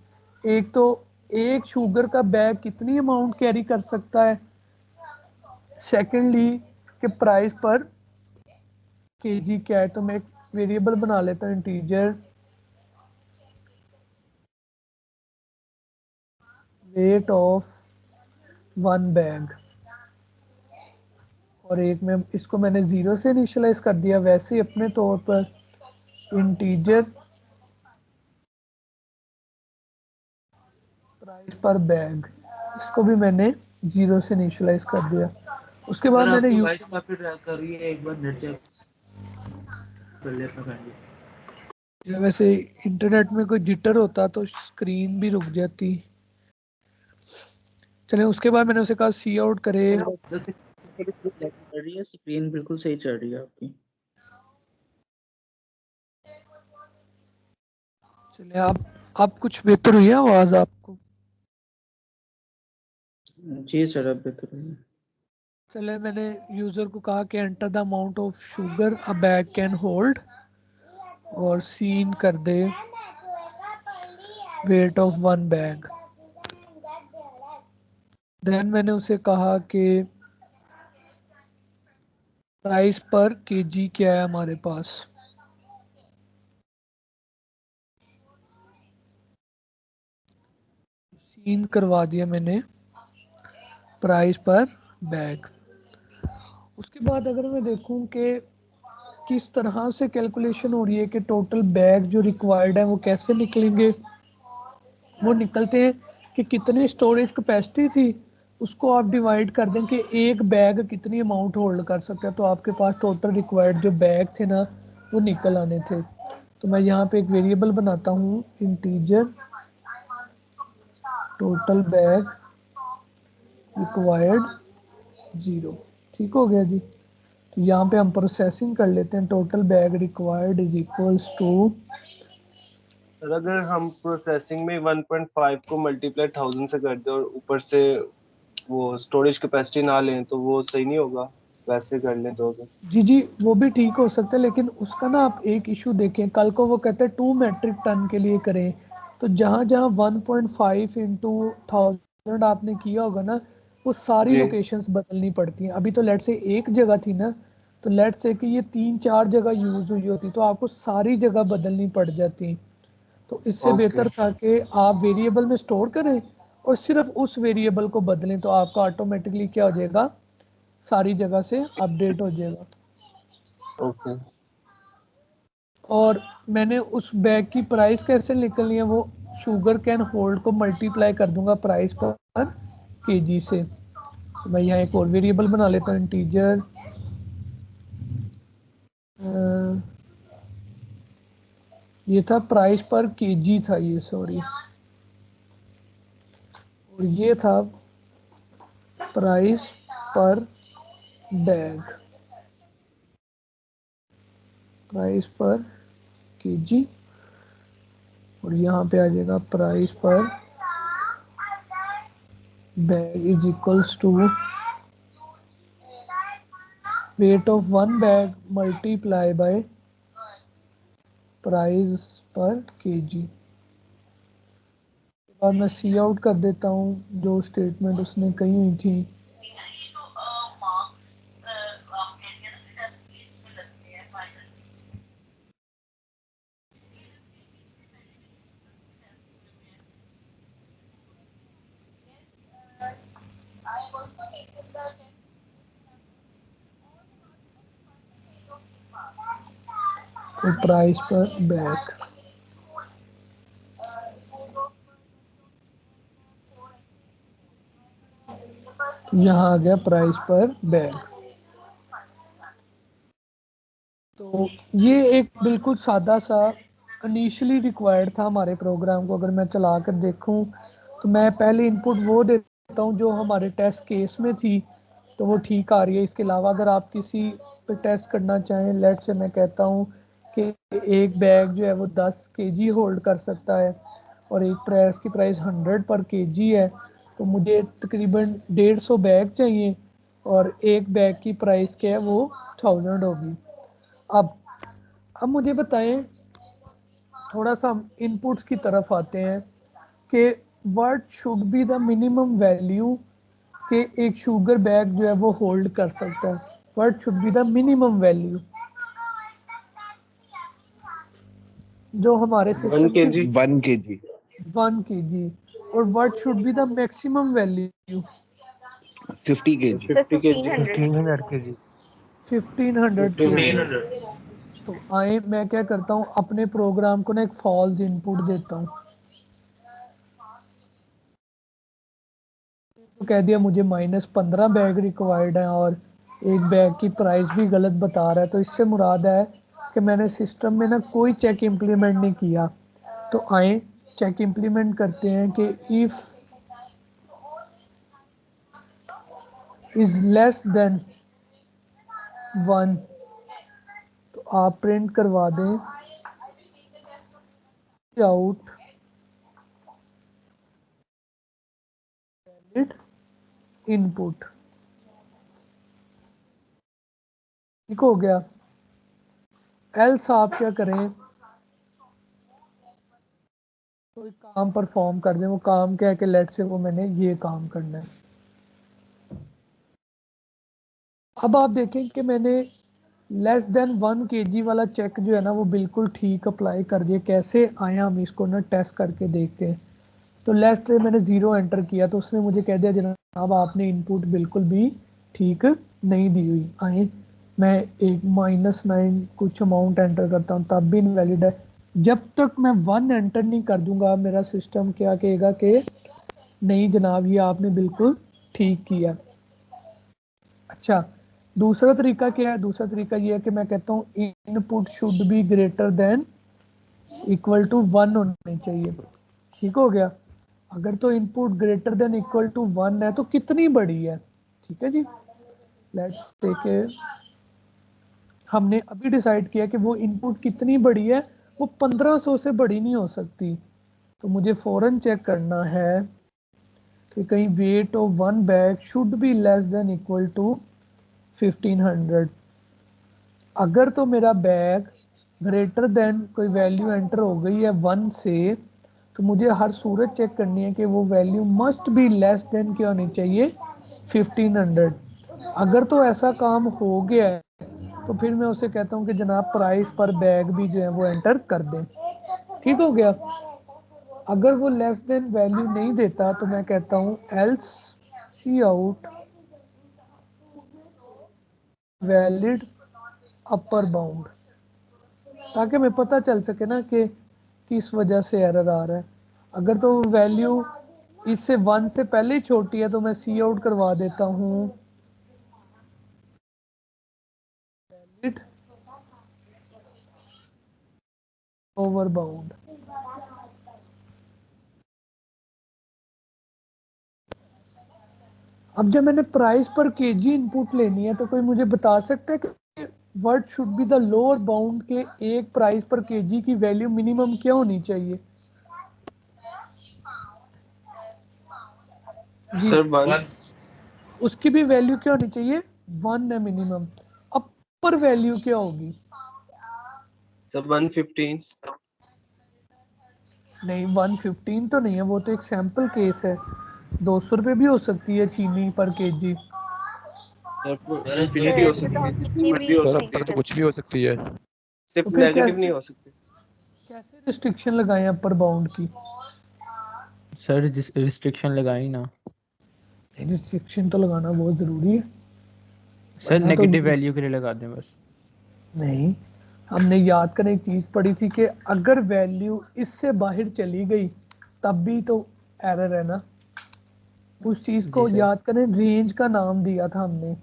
Speaker 1: एक तो एक शुगर का बैग कितनी अमाउंट कैरी कर सकता है, सेकेंडली कि प्राइस पर केजी क्या है। तो मैं एक वेरिएबल बना लेता हूँ integer wait of one bag, और एक में इसको मैंने 0 से इनिशियलाइज कर दिया। वैसे ही अपने तौर पर इंटीजर प्राइस पर बैग, इसको भी मैंने 0 से इनिशियलाइज कर दिया। उसके बाद
Speaker 8: सर
Speaker 1: मैंने
Speaker 8: आपकी
Speaker 1: यूज
Speaker 8: वॉइस काफी ड्रैग कर रही है, एक बार नेट चेक कर ले अपना काइंडली।
Speaker 1: वैसे इंटरनेट में कोई जिटर होता तो स्क्रीन भी रुक जाती। चले उसके बाद मैंने उसे कहा सी आउट करे।
Speaker 3: चल रही है, स्क्रीन बिल्कुल सही चल रही है आपकी।
Speaker 1: चले आप कुछ बेहतर हुई है आवाज आपको?
Speaker 3: जी सर, अब बेहतर है।
Speaker 1: चले मैंने यूजर को कहा कि enter the amount of sugar a bag can hold, और सीन कर दे weight of one bag. Then मैंने उसे कहा कि प्राइस पर केजी क्या है हमारे पास। सीन करवा दिया मैंने प्राइस पर बैग। उसके बाद अगर मैं देखूं कि किस तरह से कैलकुलेशन हो रही है कि टोटल बैग जो रिक्वायर्ड है वो कैसे निकलेंगे, वो निकलते हैं कि कितनी स्टोरेज कैपेसिटी थी उसको आप डिवाइड कर दें कि एक बैग कितनी अमाउंट होल्ड कर सकता है। तो आपके पास टोटल रिक्वायर्ड जो बैग थे ना वो निकल आने थे। तो मैं यहाँ पे एक वेरिएबल बनाता हूँ इंटीजर टोटल बैग रिक्वायर्ड 0। ठीक हो गया जी। तो यहाँ पे हम प्रोसेसिंग कर लेते हैं। Total bag required is equals to,
Speaker 2: और अगर हम प्रोसेसिंग में 1.5 को मल्टीप्लाई 1000 से कर दें और ऊपर से वो स्टोरेज कैपेसिटी ना लें तो वो सही नहीं होगा, वैसे कर लें तो अगर।
Speaker 1: जी जी वो भी ठीक हो सकता है, लेकिन उसका ना आप एक इशू देखें। कल को वो कहते हैं 2 मेट्रिक टन के लिए करें, तो जहाँ जहाँ 1.5 इंटू 1000 आपने किया होगा ना वो सारी
Speaker 2: जी
Speaker 1: लोकेशंस बदलनी पड़ती हैं। अभी तो लेट से एक जगह थी ना, तो लेट से कि ये 3-4 जगह यूज़ हुई होती तो आपको सारी जगह बदलनी पड़ जाती। तो इससे
Speaker 2: ओके
Speaker 1: बेहतर था कि आप वेरिएबल में स्टोर करें और सिर्फ उस वेरिएबल को बदलें, तो आपका ऑटोमेटिकली क्या हो जाएगा, सारी जगह से अपडेट हो जाएगा।
Speaker 2: ओके।
Speaker 1: और मैंने उस बैग की प्राइस कैसे निकलनी है, वो शुगर कैन होल्ड को मल्टीप्लाई कर दूंगा प्राइस पर केजी से। तो मैं यहाँ एक और वेरिएबल बना लेता हूँ इंटीजर ये था प्राइस पर केजी था ये, सॉरी, और ये था price per bag, price per KG, और यहाँ पे आ जाएगा price per bag is equals to weight of one bag multiply by price per KG. बाद मैं सी आउट कर देता हूँ जो स्टेटमेंट उसने कही हुई थी। तो प्राइस पर बैग, यहाँ आ गया प्राइस पर बैग। तो ये एक बिल्कुल सादा सा इनिशियली रिक्वायर्ड था हमारे प्रोग्राम को। अगर मैं चला कर देखूँ तो मैं पहले इनपुट वो देता हूँ जो हमारे टेस्ट केस में थी, तो वो ठीक आ रही है। इसके अलावा अगर आप किसी पे टेस्ट करना चाहें, लेट से मैं कहता हूँ कि एक बैग जो है वो 10 केजी होल्ड कर सकता है और एक प्राइस की प्राइस 100 पर केजी है, तो मुझे तकरीबन 150 बैग चाहिए और एक बैग की प्राइस क्या है वो 1000 होगी। अब मुझे बताएं, थोड़ा सा हम इनपुट्स की तरफ आते हैं कि what should be the minimum value कि एक शुगर बैग जो है वो होल्ड कर सकता है। What should be the minimum value जो हमारे
Speaker 2: 1
Speaker 1: सिस्टम की
Speaker 2: kg
Speaker 11: 1 kg
Speaker 1: 1 केजी, और what should be the maximum value
Speaker 11: 50 kg
Speaker 2: 50 kg
Speaker 9: 1500 kg
Speaker 1: 1500 KG.
Speaker 8: 1500।
Speaker 1: तो आए मैं क्या करता हूँ, अपने प्रोग्राम को ना एक फॉल्स इनपुट देता हूँ। तो कह दिया मुझे -15 बैग रिक्वायर्ड है और एक बैग की प्राइस भी गलत बता रहा है, तो इससे मुराद है कि मैंने सिस्टम में ना कोई चेक इम्प्लीमेंट नहीं किया। तो आए चेक इम्प्लीमेंट करते हैं कि इफ इज लेस देन 1, तो आप प्रिंट करवा दें आउट इनपुट। ठीक हो गया। एल्स आप क्या करें, कोई काम परफॉर्म कर दें। वो काम क्या है कि लेट से वो मैंने ये काम करना है। अब आप देखें कि मैंने लेस देन 1 केजी वाला चेक जो है ना वो बिल्कुल ठीक अप्लाई कर दिया। कैसे आया, हम इसको ना टेस्ट करके देखते हैं। तो लेस से मैंने 0 एंटर किया तो उसने मुझे कह दिया जनाब आपने इनपुट बिल्कुल भी ठीक नहीं दी हुई। आए मैं एक -9 कुछ अमाउंट एंटर करता हूँ तब भी इनवैलिड है। जब तक मैं 1 एंटर नहीं कर दूंगा मेरा सिस्टम क्या कहेगा कि नहीं जनाब ये आपने बिल्कुल ठीक किया। अच्छा, दूसरा तरीका क्या है? दूसरा तरीका ये है कि मैं कहता हूँ input should be greater than equal to 1 होनी चाहिए। ठीक हो गया। अगर तो input greater than equal to 1 है तो कितनी बड़ी है? ठीक है जी, लेट्स टेक हमने अभी डिसाइड किया कि वो इनपुट कितनी बड़ी है, वो 1500 से बड़ी नहीं हो सकती। तो मुझे फौरन चेक करना है कि कहीं weight of 1 bag should be less than equal to 1500। अगर तो मेरा बैग ग्रेटर देन कोई वैल्यू एंटर हो गई है 1 से, तो मुझे हर सूरत चेक करनी है कि वो value must be less then क्या होनी चाहिए 1500। अगर तो ऐसा काम हो गया है तो फिर मैं उसे कहता हूँ कि जनाब प्राइस पर बैग भी जो है वो एंटर कर दें। ठीक हो गया। अगर वो लेस देन वैल्यू नहीं देता तो मैं कहता हूँ एल्स सी आउट वैलिड अपर बाउंड, ताकि मैं पता चल सके ना कि किस वजह से एरर आ रहा है। अगर तो वैल्यू इससे 1 से पहले ही छोटी है तो मैं सी आउट करवा देता हूँ वैलिड ओवर बाउंड। अब जब मैंने प्राइस पर केजी इनपुट लेनी है तो कोई मुझे बता सकता है कि what should be the lower bound के एक प्राइस पर केजी की वैल्यू मिनिमम क्या होनी चाहिए जी?
Speaker 2: सर 1
Speaker 1: उसकी भी वैल्यू क्या होनी चाहिए? 1 है मिनिमम। अपर वैल्यू क्या होगी?
Speaker 2: सर 115।
Speaker 1: नहीं 115 तो नहीं है, वो तो एक सैंपल केस है। 200 रुपये भी हो सकती है चीनी पर केजी।
Speaker 2: सर इंफिनिटी हो सकती है, जितनी मर्जी हो
Speaker 6: सर
Speaker 2: सकती
Speaker 6: अपर तो
Speaker 2: है,
Speaker 6: कुछ भी हो सकती है।
Speaker 2: सिर्फ
Speaker 1: तो फिर
Speaker 2: नेगेटिव नहीं
Speaker 1: कैसे
Speaker 2: हो सकती।
Speaker 1: कैसे रिस्ट्रिक्शन लगाएं अपर बाउंड की?
Speaker 10: सर रिस्ट्रिक्शन लगाई ना।
Speaker 1: रिस्ट्रिक्शन तो लगाना बहुत जरूरी है,
Speaker 10: सर
Speaker 1: वरना तो
Speaker 10: नेगेटिव वैल्यू के लिए लगा दें बस।
Speaker 1: नहीं। हमने याद करें एक चीज पढ़ी थी कि अगर वैल्यू इससे बाहर चली गई तब भी तो एरर है ना। उस चीज
Speaker 10: जी
Speaker 1: को
Speaker 10: सर।
Speaker 1: याद करें, रेंज का नाम दिया था हमने।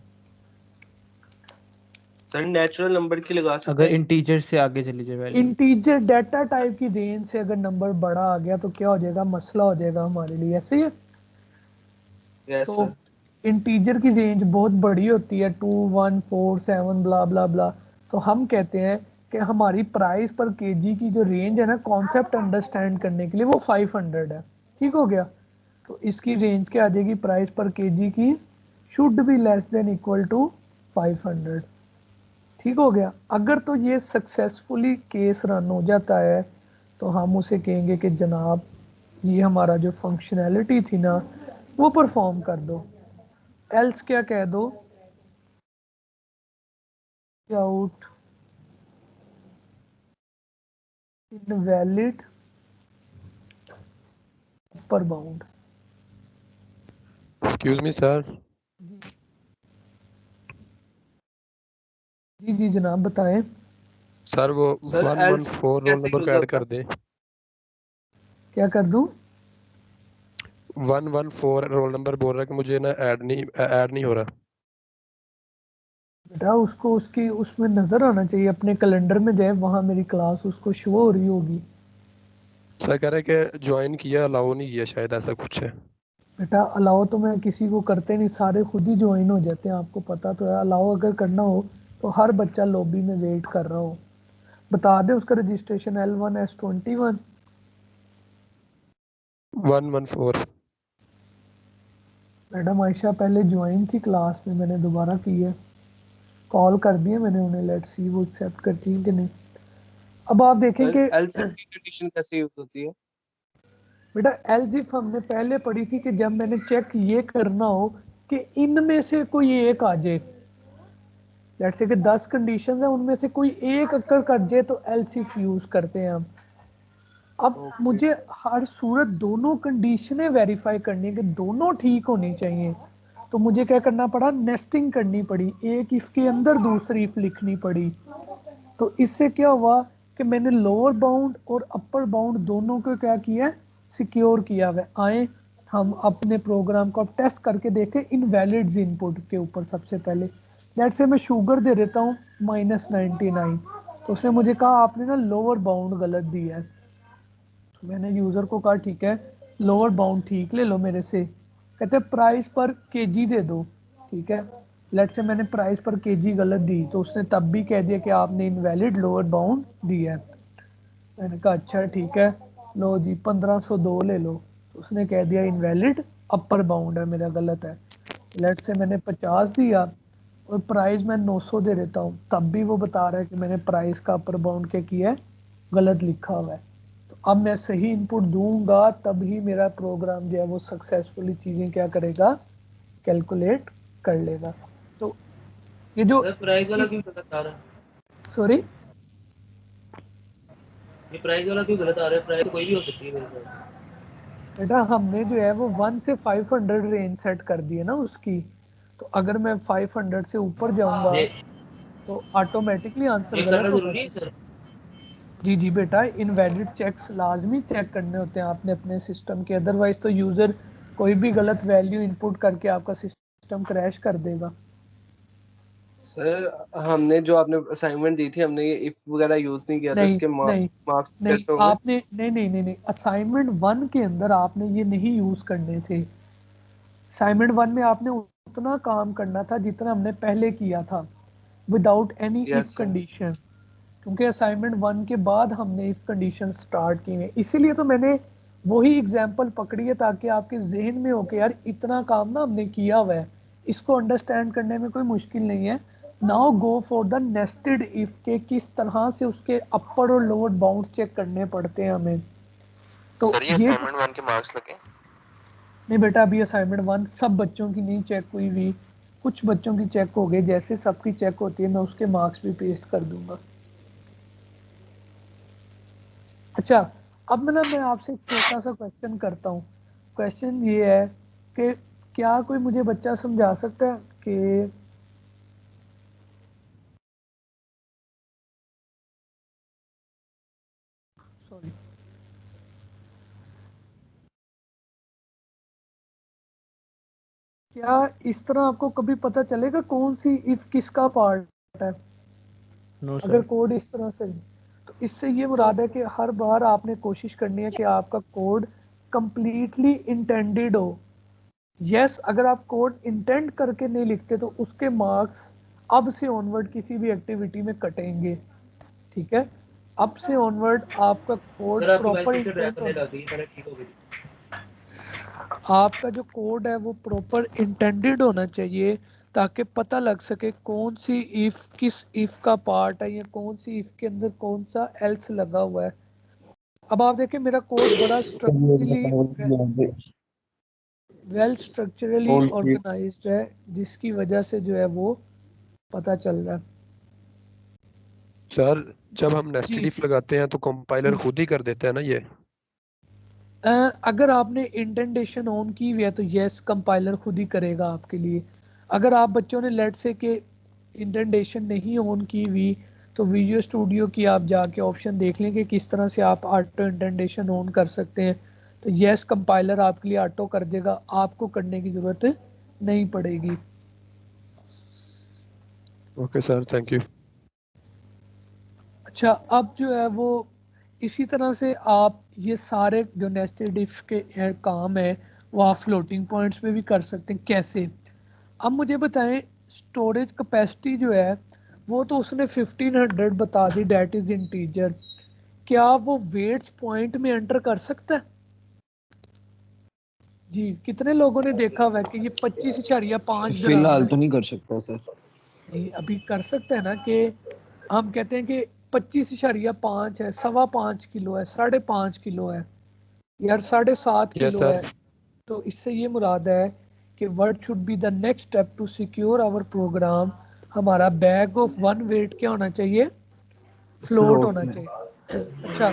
Speaker 2: सर नेचुरल नंबर की लगा सकते
Speaker 10: अगर
Speaker 2: हैं।
Speaker 10: इंटीजर से आगे चली जाए वैल्यू।
Speaker 1: इंटीजर डाटा टाइप की रेंज से अगर नंबर बड़ा आ गया तो क्या हो जाएगा? मसला हो जाएगा हमारे लिए, ऐसे ही है।
Speaker 2: यस
Speaker 1: तो
Speaker 2: सर।
Speaker 1: इंटीजर की रेंज बहुत बड़ी होती है, 2 1 4 7 ब्ला ब्ला ब्ला। तो हम कहते हैं कि हमारी प्राइस पर केजी की जो रेंज है ना, कॉन्सेप्ट अंडरस्टैंड करने के लिए वो 500 है। ठीक हो गया? तो इसकी रेंज क्या आ जाएगी? प्राइस पर केजी की should be less than equal to 500। ठीक हो गया? अगर तो ये सक्सेसफुली केस रन हो जाता है तो हम उसे कहेंगे कि जनाब ये हमारा जो फंक्शनैलिटी थी ना वो परफॉर्म कर दो। एल्स क्या कह दो? Out invalid upper bound.
Speaker 6: Excuse me sir.
Speaker 1: जी जी जनाब बताएं।
Speaker 6: सर वो
Speaker 2: सर
Speaker 6: 114 रोल
Speaker 2: कैसे
Speaker 6: नंबर
Speaker 2: यूज
Speaker 6: को ऐड
Speaker 2: होता
Speaker 6: कर दें।
Speaker 1: क्या कर दूं?
Speaker 6: 114 रोल नंबर बोल रहा है कि मुझे ना ऐड नहीं हो रहा।
Speaker 1: बेटा उसको उसकी उसमें नजर आना चाहिए, अपने कैलेंडर में जाए, वहां मेरी क्लास उसको शो हो रही होगी।
Speaker 6: सर कह रहे हैं कि ज्वाइन किया अलाउ नहीं किया, शायद ऐसा कुछ है।
Speaker 1: बेटा अलाउ तो मैं किसी को करते नहीं, सारे खुद ही ज्वाइन हो जाते हैं, आपको पता तो है। अलाउ अगर करना हो तो हर बच्चा लॉबी में वेट कर रहा हो। बता दे उसका रजिस्ट्रेशन L1S21।
Speaker 6: 114।
Speaker 1: मैडम आयशा पहले ज्वाइन थी क्लास में, मैंने दोबारा की है, कॉल कर दिया मैंने उन्हें। लेट्स सी वो एक्सेप्ट करती है कि नहीं। अब आप देखें
Speaker 2: सर
Speaker 1: कि
Speaker 2: एल्स की कंडीशन कैसे यूज होती है?
Speaker 1: बेटा एलजिफ हमने पहले पढ़ी थी कि जब मैंने चेक ये करना हो कि इनमें से कोई एक आ जाए, लेट्स से कि 10 कंडीशन है, उनमें से कोई एक अक्कर कर जाए तो एलसिफ यूज करते हैं हम। अब
Speaker 2: ओके।
Speaker 1: मुझे हर सूरत दोनों कंडीशनें वेरीफाई करनी है कि दोनों ठीक होनी चाहिए। तो मुझे क्या करना पड़ा? नेस्टिंग करनी पड़ी, एक इसके अंदर दूसरी इफ लिखनी पड़ी। तो इससे क्या हुआ कि मैंने लोअर बाउंड और अपर बाउंड दोनों को क्या किया? सिक्योर किया हुआ। आए हम अपने प्रोग्राम को अब टेस्ट करके देखें इनवैलिड्स इनपुट के ऊपर। सबसे पहले लेट्स से मैं शुगर दे देता हूँ -99, तो उसने मुझे कहा आपने ना लोअर बाउंड गलत दिया है। तो मैंने यूज़र को कहा ठीक है लोअर बाउंड ठीक ले लो मेरे से। कहते प्राइस पर केजी दे दो। ठीक है, लेट से मैंने प्राइस पर केजी गलत दी तो उसने तब भी कह दिया कि आपने इनवैलिड लोअर बाउंड दिया है। मैंने कहा अच्छा ठीक है, लो जी 1502 ले लो। तो उसने कह दिया इनवैलिड अपर बाउंड है, मेरा गलत है। लेट से मैंने 50 दिया और प्राइस मैं 900 दे देता हूँ, तब भी वो बता रहा है कि मैंने प्राइस का अपर बाउंड क्या किया है? गलत लिखा हुआ है। तो अब मैं सही इनपुट दूंगा तभी मेरा प्रोग्राम जो है वो सक्सेसफुली चीज़ें क्या करेगा? कैलकुलेट कर लेगा। तो ये जो
Speaker 8: सर प्राइस वाला क्यों गलत आ रहा है?
Speaker 1: सॉरी
Speaker 8: ये प्राइस वाला क्यों गलत आ रहा है? प्राइस तो कोई भी हो सकती है मेरे ख्याल से।
Speaker 1: बेटा हमने जो है वो 1 से 500 रेंज सेट कर दी है ना उसकी। तो अगर मैं 500 से ऊपर जाऊंगा
Speaker 8: ये
Speaker 1: तो ऑटोमेटिकली आंसर
Speaker 8: ये करना
Speaker 1: गलत होगा।
Speaker 8: जरूरी है सर?
Speaker 1: जी जी बेटा, इनवैलिड चेक्स लाजमी चेक करने होते हैं आपने अपने सिस्टम के, अदरवाइज तो यूज़र कोई भी गलत वैल्यू इनपुट करके आपका सिस्टम क्रैश कर देगा।
Speaker 2: सर हमने जो आपने असाइनमेंट दी थी हमने ये इफ वगैरह यूज नहीं किया था,
Speaker 1: नहीं
Speaker 2: इसके
Speaker 1: नहीं
Speaker 2: मार्क्स
Speaker 1: नहीं,
Speaker 2: कैसे होंगे?
Speaker 1: आपने नहीं असाइनमेंट 1 के अंदर आपने ये नहीं यूज करने थे। असाइनमेंट 1 में आपने उतना काम करना था जितना हमने पहले किया था, without any if
Speaker 2: yes sir.
Speaker 1: Condition, क्योंकि असाइनमेंट 1 के बाद हमने इफ कंडीशन स्टार्ट की है। इसीलिए तो मैंने वही एग्जांपल पकड़ी है ताकि आपके जहन में हो कि यार इतना काम ना हमने किया हुआ है, इसको अंडरस्टैंड करने में कोई मुश्किल नहीं है। Now go for the nested if के किस तरह से उसके अपर और लोअर बाउंड्स चेक करने पड़ते हैं हमें। तो
Speaker 12: सर ये असाइनमेंट 1 के मार्क्स लगे?
Speaker 1: नहीं बेटा, अभी असाइनमेंट 1 सब बच्चों की नहीं चेक हुई हुई, कुछ बच्चों की चेक हो गई। जैसे सबकी चेक होती है मैं उसके मार्क्स भी पेस्ट कर दूंगा। अच्छा, अब मैं आपसे एक छोटा सा क्वेश्चन करता हूँ। क्वेश्चन ये है कि क्या कोई मुझे बच्चा समझा सकता है कि सॉरी क्या इस तरह आपको कभी पता चलेगा कौन सी इफ किसका पार्ट है?
Speaker 10: नो
Speaker 1: अगर
Speaker 10: सर।
Speaker 1: कोड इस तरह से, तो इससे ये मुराद है कि हर बार आपने कोशिश करनी है कि आपका कोड कंप्लीटली इंटेंडेड हो। यस, अगर आप कोड इंटेंड करके नहीं लिखते तो उसके मार्क्स अब से ऑनवर्ड किसी भी एक्टिविटी में कटेंगे। ठीक है, अब से ऑनवर्ड आपका कोड
Speaker 8: सर आपकी वाइफ
Speaker 1: प्रॉपर
Speaker 8: फिर से ड्राइव
Speaker 1: इंटेंट
Speaker 8: करने
Speaker 1: होना,
Speaker 8: लग गई, मैंने ठीक हो गई।
Speaker 1: आपका जो कोड है वो प्रॉपर इंटेंडेड होना चाहिए ताकि पता लग सके कौन सी इफ किस इफ का पार्ट है या कौन सी इफ के अंदर कौन सा एल्स लगा हुआ है। अब आप देखें मेरा कोड बड़ा स्ट्रक्चरली वेल स्ट्रक्चरली ऑर्गेनाइज्ड है, जिसकी वजह से जो है वो पता चल रहा है।
Speaker 6: सर जब हम नेस्टेड
Speaker 1: जी
Speaker 6: इफ लगाते हैं तो कंपाइलर
Speaker 1: जी,
Speaker 6: खुद ही कर देता है ना ये?
Speaker 1: अगर आपने इंडेंटेशन ऑन की हुई है तो यस, कंपाइलर खुद ही करेगा आपके लिए। अगर आप बच्चों ने लेट से के इंडेंटेशन नहीं ऑन की हुई तो विजुअल स्टूडियो की आप जाके ऑप्शन देख लें कि किस तरह से आप ऑटो इंडेंटेशन ऑन कर सकते हैं। तो यस, कंपाइलर आपके लिए ऑटो कर देगा, आपको करने की ज़रूरत नहीं पड़ेगी।
Speaker 6: Okay sir, thank you.
Speaker 1: अच्छा, अब जो है वो इसी तरह से आप ये सारे जो नेस्टेड इफ के काम है वो आप फ्लोटिंग पॉइंट्स में भी कर सकते हैं। कैसे? अब मुझे बताएं, स्टोरेज कैपेसिटी जो है वो तो उसने 1500 बता दी, डेट इज इंटीजर। क्या वो वेट्स पॉइंट में एंटर कर सकता है? जी, कितने लोगों ने देखा हुआ है कि ये 25.5 ग्राम
Speaker 11: फिलहाल
Speaker 1: है?
Speaker 11: तो नहीं कर सकता सर।
Speaker 1: नहीं, अभी कर सकते हैं ना, कि हम कहते हैं कि 25.5 है, 5.25 किलो है, 5.5 किलो है, यार 7.5
Speaker 6: यस
Speaker 1: किलो है।
Speaker 6: सर।
Speaker 1: तो इससे ये मुराद है कि what should be the next step to secure our program. हमारा बैग ऑफ 1 वेट क्या होना चाहिए? फ्लोट
Speaker 11: फ्लोट
Speaker 1: होना
Speaker 11: में।
Speaker 1: चाहिए। अच्छा,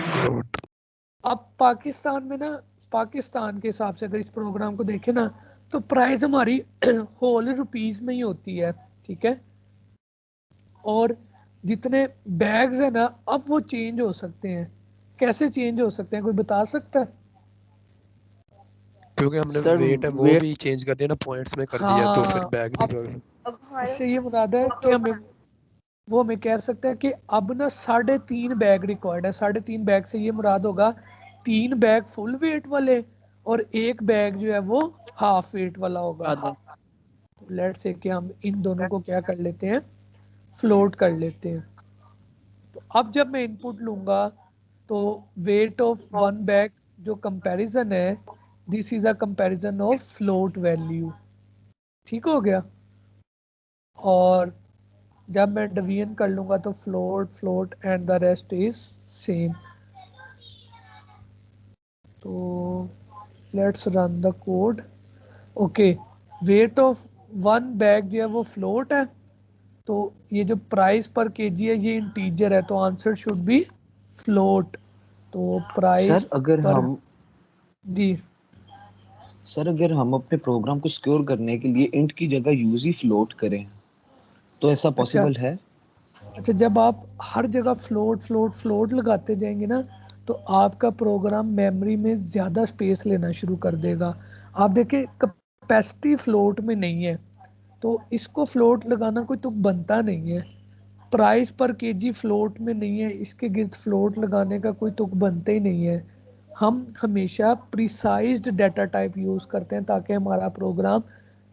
Speaker 1: अब पाकिस्तान में ना, पाकिस्तान के हिसाब से अगर इस प्रोग्राम को देखें ना तो प्राइस हमारी होल रुपीस में ही होती है। ठीक है, और जितने बैग्स है ना अब वो चेंज हो सकते हैं। कैसे चेंज हो सकते हैं, कोई बता सकता है?
Speaker 6: क्योंकि हमने
Speaker 11: सर
Speaker 6: वेट है वो
Speaker 11: वेट
Speaker 6: भी चेंज कर दिया ना, पॉइंट्स में कर दिया, तो फिर
Speaker 1: हाँ,
Speaker 6: बैग भी
Speaker 1: इससे ये मुराद है कि वो हमें कह सकते हैं कि अब ना 3.5 बैग रिक्वायर्ड है। 3.5 बैग से ये मुराद होगा 3 बैग फुल वेट वाले और 1 बैग जो है वो हाफ वेट वाला होगा। तो लेट से कि हम इन दोनों को क्या कर लेते हैं, फ्लोट कर लेते हैं। तो अब जब मैं इनपुट लूंगा तो वेट ऑफ 1 बैग जो कंपैरिजन है, this is a comparison of float value. ठीक हो गया। और जब मैं डिवीजन कर लूंगा तो float float and the rest is same. तो let's run the code. Okay, weight of 1 bag जो है वो फ्लोट है, तो ये जो प्राइस पर केजी है ये इंटीजर है, तो आंसर शुड बी फ्लोट। तो प्राइस
Speaker 11: सर अगर
Speaker 1: पर
Speaker 11: हम
Speaker 1: जी
Speaker 11: सर अगर हम अपने प्रोग्राम को सिक्योर करने के लिए इंट की जगह यूज ही फ्लोट करें तो ऐसा
Speaker 1: अच्छा
Speaker 11: पॉसिबल है?
Speaker 1: अच्छा, जब आप हर जगह फ्लोट फ्लोट फ्लोट लगाते जाएंगे ना तो आपका प्रोग्राम मेमोरी में ज़्यादा स्पेस लेना शुरू कर देगा। आप देखिए कैपेसिटी फ्लोट में नहीं है, तो इसको फ्लोट लगाना कोई तुक बनता नहीं है, प्राइस पर केजी फ्लोट में नहीं है, इसके गिर्द फ्लोट लगाने का कोई तुक बनता ही नहीं है। हम हमेशा प्रिसाइज्ड डाटा टाइप यूज़ करते हैं ताकि हमारा प्रोग्राम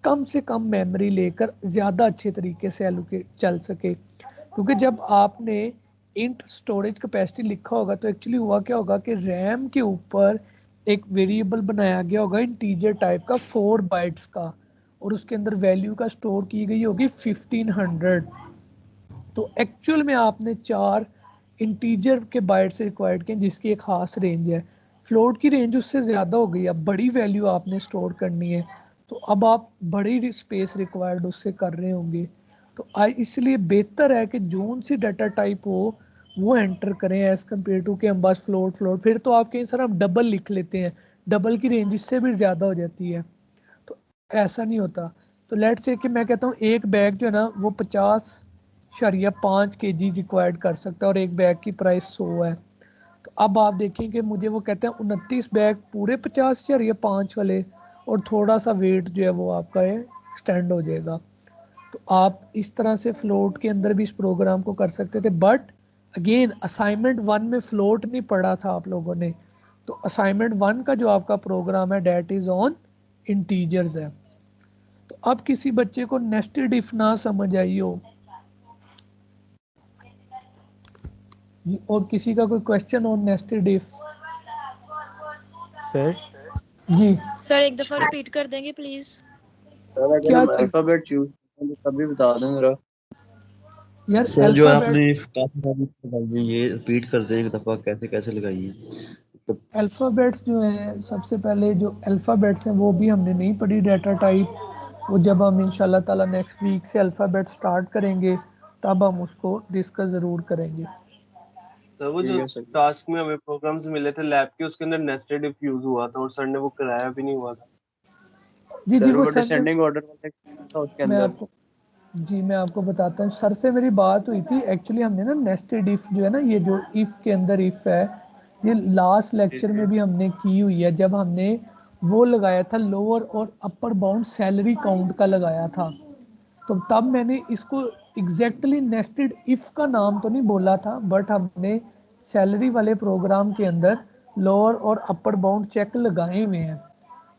Speaker 1: कम से कम मेमोरी लेकर ज़्यादा अच्छे तरीके से एलोकेट चल सके। क्योंकि जब आपने इंट स्टोरेज कैपेसिटी लिखा होगा तो एक्चुअली हुआ क्या होगा कि रैम के ऊपर एक वेरिएबल बनाया गया होगा इंटीजर टाइप का 4 बाइट्स का, और उसके अंदर वैल्यू का स्टोर की गई होगी 1500। तो एक्चुअल में आपने 4 इंटीजर के बाइट्स रिक्वायर्ड किए जिसकी एक खास रेंज है। फ्लोट की रेंज उससे ज़्यादा हो गई, अब बड़ी वैल्यू आपने स्टोर करनी है तो अब आप बड़ी स्पेस रिक्वायर्ड उससे कर रहे होंगे। तो इसलिए बेहतर है कि जोन सी डाटा टाइप हो वो एंटर करें एज़ कम्पेयर टू कि हम बस फ्लोट। फिर तो आप कहीं सर हम डबल लिख लेते हैं, डबल की रेंज इससे भी ज़्यादा हो जाती है, तो ऐसा नहीं होता। तो लेट्स से कि मैं कहता हूँ एक बैग जो है ना वो 50.5 kg रिक्वायर्ड कर सकता है और एक बैग की प्राइस 100 है। तो अब आप देखें कि मुझे वो कहते हैं 29 बैग पूरे 50.5 वाले, और थोड़ा सा वेट जो है वो आपका ये एक्सटेंड हो जाएगा। तो आप इस तरह से फ्लोट के अंदर भी इस प्रोग्राम को कर सकते थे, बट अगेन असाइनमेंट 1 में फ्लोट नहीं पढ़ा था आप लोगों ने। तो असाइनमेंट 1 का जो आपका प्रोग्राम है डेट इज़ ऑन इंटीजर्स है। तो अब किसी बच्चे को नेस्टेड इफ ना समझ आई हो और किसी का कोई question on nested if
Speaker 10: sir
Speaker 1: जी
Speaker 5: सर एक दफा रिपीट कर देंगे प्लीज।
Speaker 2: सर अगर
Speaker 1: क्या
Speaker 2: हम
Speaker 1: चीज?
Speaker 2: अल्फाबेट चूज करें तो तभी बता दें जरा।
Speaker 1: यार
Speaker 13: सर जो
Speaker 1: अल्फाबेट
Speaker 13: आपने काफी सारी लगाई है, ये रिपीट कर दें एक दफा, कैसे कैसे लगाई है तो।
Speaker 1: अल्फ़ाबेट्स जो हैं सबसे पहले जो अल्फ़ाबेट्स हैं वो भी हमने नहीं पढ़ी डाटा टाइप, वो जब हम इंशाल्लाह ताला नेक्स्ट वीक से अल्फ़ाबेट स्टार्ट करेंगे तब हम उसको डिस्कस ज़रूर करेंगे।
Speaker 2: तो वो जो टास्क में हमें प्रोग्राम्स मिले थे लैब के उसके अंदर नेस्टेड इफ यूज हुआ था और सर ने वो कराया भी नहीं हुआ था।
Speaker 1: जी
Speaker 2: सर
Speaker 1: वो
Speaker 2: वो
Speaker 1: सर से
Speaker 2: डिसेंडिंग ऑर्डर वाला था उसके
Speaker 1: मैं
Speaker 2: अंदर।
Speaker 1: आपको मैं आपको बताता हूँ, सर से मेरी बात हुई थी। एक्चुअली हमने ना नेस्टेड इफ़ जो है ना, ये जो इफ़ के अंदर इफ़ है, ये लास्ट लेक्चर में भी हमने की हुई है जब हमने वो लगाया था लोअर और अपर बाउंड सैलरी काउंट का लगाया था। तो तब मैंने इसको एग्जैक्टली नेस्टेड इफ़ का नाम तो नहीं बोला था, बट हमने सैलरी वाले प्रोग्राम के अंदर लोअर और अपर बाउंड चेक लगाए हुए हैं।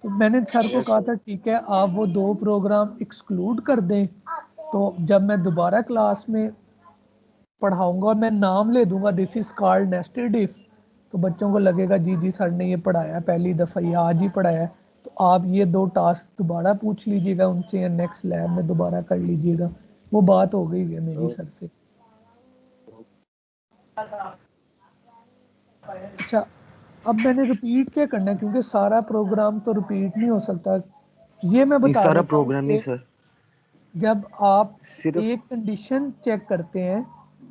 Speaker 1: तो मैंने सर को कहा था ठीक है आप वो 2 प्रोग्राम एक्सक्लूड कर दें, तो जब मैं दोबारा क्लास में पढ़ाऊंगा और मैं नाम ले दूंगा this is called nested if, तो बच्चों को लगेगा जी जी सर ने ये पढ़ाया पहली दफ़ा, ये आज ही पढ़ाया है। तो आप ये 2 टास्क दोबारा पूछ लीजिएगा उनसे या नेक्स्ट लैब में दोबारा कर लीजिएगा। वो बात हो गई है मेरी सर से। अच्छा, अब मैंने रिपीट क्या करना है क्योंकि सारा प्रोग्राम तो रिपीट नहीं हो सकता। ये मैं
Speaker 11: नहीं
Speaker 1: बता
Speaker 11: सारा
Speaker 1: देता हूँ
Speaker 11: प्रोग्राम नहीं
Speaker 1: कि
Speaker 11: सर,
Speaker 1: जब आप
Speaker 11: सिर्फ
Speaker 1: एक कंडीशन चेक करते हैं,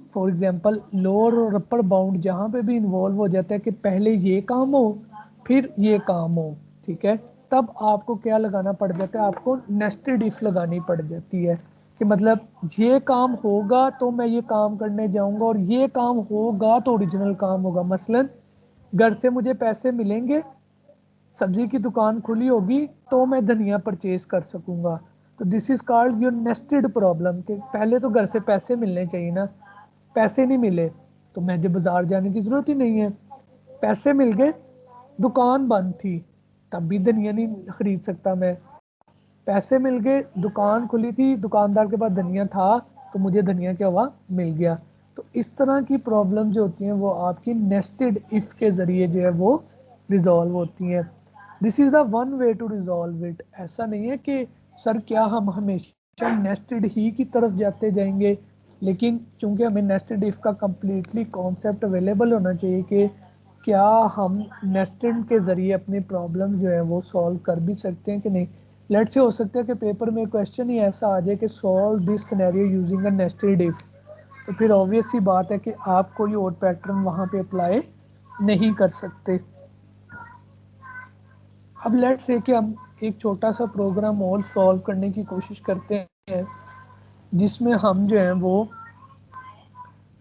Speaker 1: फॉर एग्जांपल लोअर और अपर बाउंड जहाँ पे भी इन्वॉल्व हो जाता है कि पहले ये काम हो फिर ये काम हो, ठीक है, तब आपको क्या लगाना पड़ जाता है, आपको नेस्टेड इफ लगानी पड़ जाती है कि मतलब ये काम होगा तो मैं ये काम करने जाऊंगा और ये काम होगा तो ओरिजिनल काम होगा। मसलन घर से मुझे पैसे मिलेंगे, सब्जी की दुकान खुली होगी तो मैं धनिया परचेज कर सकूंगा। तो this is called your nested problem कि पहले तो घर से पैसे मिलने चाहिए ना, पैसे नहीं मिले तो मुझे बाजार जाने की ज़रूरत ही नहीं है। पैसे मिल गए, दुकान बंद थी तब भी धनिया नहीं खरीद सकता मैं। पैसे मिल गए, दुकान खुली थी, दुकानदार के पास धनिया था तो मुझे धनिया क्या हुआ, मिल गया। तो इस तरह की प्रॉब्लम जो होती हैं वो आपकी नेस्टेड इफ़ के ज़रिए जो है वो रिजॉल्व होती हैं। This is the one way to resolve it. ऐसा नहीं है कि सर क्या हम हमेशा नेस्टेड ही की तरफ जाते जाएंगे, लेकिन चूंकि हमें नेस्टेड इफ़ का कम्प्लीटली कॉन्सेप्ट अवेलेबल होना चाहिए कि क्या हम नेस्टेड के ज़रिए अपनी प्रॉब्लम जो है वो सॉल्व कर भी सकते हैं कि नहीं। लेट्स से हो सकता है कि पेपर में क्वेश्चन ही ऐसा आ जाए कि solve this scenario using a nested if, तो फिर ऑब्वियस सी बात है कि आप कोई और पैटर्न वहाँ पे अप्लाई नहीं कर सकते। अब लेट्स से कि हम एक छोटा सा प्रोग्राम और सॉल्व करने की कोशिश करते हैं जिसमें हम जो है वो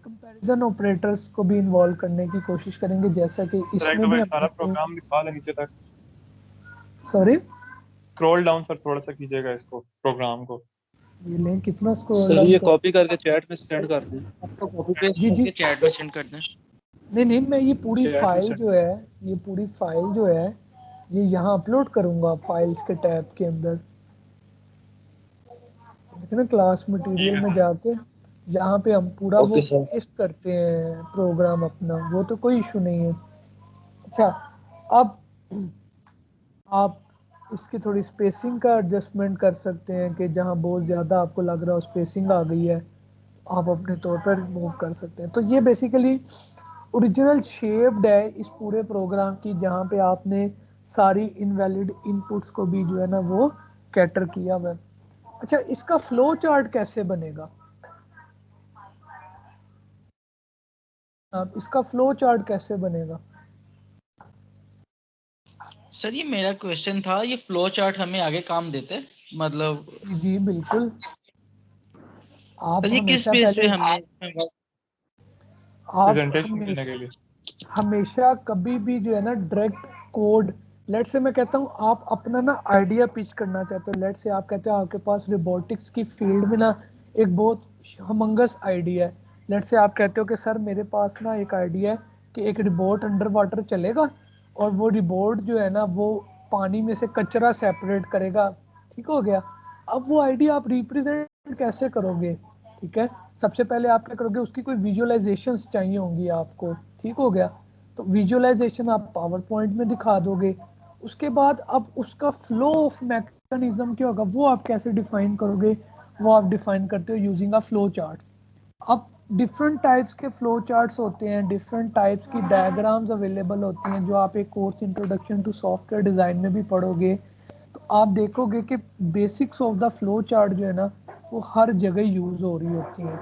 Speaker 1: कंपैरिजन ऑपरेटर्स को भी इन्वॉल्व करने की कोशिश करेंगे, जैसा कि इसमें भी
Speaker 14: सारा
Speaker 1: हमने
Speaker 14: प्रोग्राम निकाल नीचे तक।
Speaker 1: सॉरी
Speaker 14: स्क्रॉल डाउन सर थोड़ा सा कीजिएगा इसको प्रोग्राम को।
Speaker 1: ये लें, कितना स्क्रॉल
Speaker 2: सर
Speaker 1: डाउन
Speaker 2: ये
Speaker 1: कर।
Speaker 2: कॉपी करके चैट में सेंड कर दें।
Speaker 3: आपको कॉपी पेस्ट
Speaker 1: जी जी,
Speaker 3: करके चैट में सेंड कर दें।
Speaker 1: नहीं नहीं, मैं ये पूरी
Speaker 2: चैट में
Speaker 1: फाइल
Speaker 2: सेंड।
Speaker 1: जो है, ये पूरी फाइल जो है ये यहाँ अपलोड करूँगा फाइल्स के टैब के अंदर। देखिए ना, क्लास
Speaker 2: ठीक
Speaker 1: मटेरियल
Speaker 2: है
Speaker 1: में
Speaker 2: सर।
Speaker 1: जाके यहाँ पे हम पूरा वो
Speaker 11: ओके सर।
Speaker 1: पेस्ट करते हैं प्रोग्राम अपना, वो तो कोई इशू नहीं है। अच्छा, अब आप इसकी थोड़ी स्पेसिंग का एडजस्टमेंट कर सकते हैं कि जहाँ बहुत ज़्यादा आपको लग रहा हो स्पेसिंग आ गई है, आप अपने तौर पर रिमूव कर सकते हैं। तो ये बेसिकली ओरिजिनल शेप्ड है इस पूरे प्रोग्राम की, जहाँ पे आपने सारी इनवैलिड इनपुट्स को भी जो है ना वो कैटर किया हुआ है। अच्छा, इसका फ्लो चार्ट कैसे बनेगा? आप इसका फ्लो चार्ट कैसे बनेगा?
Speaker 3: सर ये मेरा क्वेश्चन था, ये फ्लो चार्ट हमें आगे काम देते, मतलब
Speaker 1: जी बिल्कुल। आप
Speaker 3: सर ये किस
Speaker 1: हमेशा
Speaker 3: बेस पे
Speaker 1: पहले,
Speaker 3: हमने
Speaker 1: आप
Speaker 2: प्रेजेंटेशन देने के
Speaker 1: हमेशा
Speaker 2: लिए।
Speaker 1: हमेशा कभी भी जो है ना डायरेक्ट कोड, लेट से मैं कहता हूँ आप अपना ना आइडिया पिच करना चाहते हो, लेट से आप कहते हो आपके पास रोबोटिक्स की फील्ड में ना एक बहुत हमंगस आइडिया है। लेट से आप कहते हो कि सर मेरे पास ना एक आइडिया है कि एक रिबोट अंडर वाटर चलेगा और वो रिबोट जो है ना वो पानी में से कचरा सेपरेट करेगा। ठीक हो गया। अब वो आइडिया आप रिप्रेजेंट कैसे करोगे? ठीक है, सबसे पहले आप क्या करोगे, उसकी कोई विजुअलाइजेशंस चाहिए होंगी आपको। ठीक हो गया, तो विजुअलाइजेशन आप पावर पॉइंट में दिखा दोगे। उसके बाद अब उसका फ्लो ऑफ मैकेनिज्म क्या होगा वो आप कैसे डिफाइन करोगे? वो आप डिफाइन करते हो यूजिंग अ फ्लो चार्ट्स। अब डिफरेंट टाइप्स के फ्लो चार्ट्स होते हैं, डिफरेंट टाइप्स की डायग्राम्स अवेलेबल होती हैं, जो आप एक course introduction to software design में भी पढ़ोगे। तो आप देखोगे कि basics of the flow chart जो है ना वो हर जगह यूज़ हो रही होती हैं।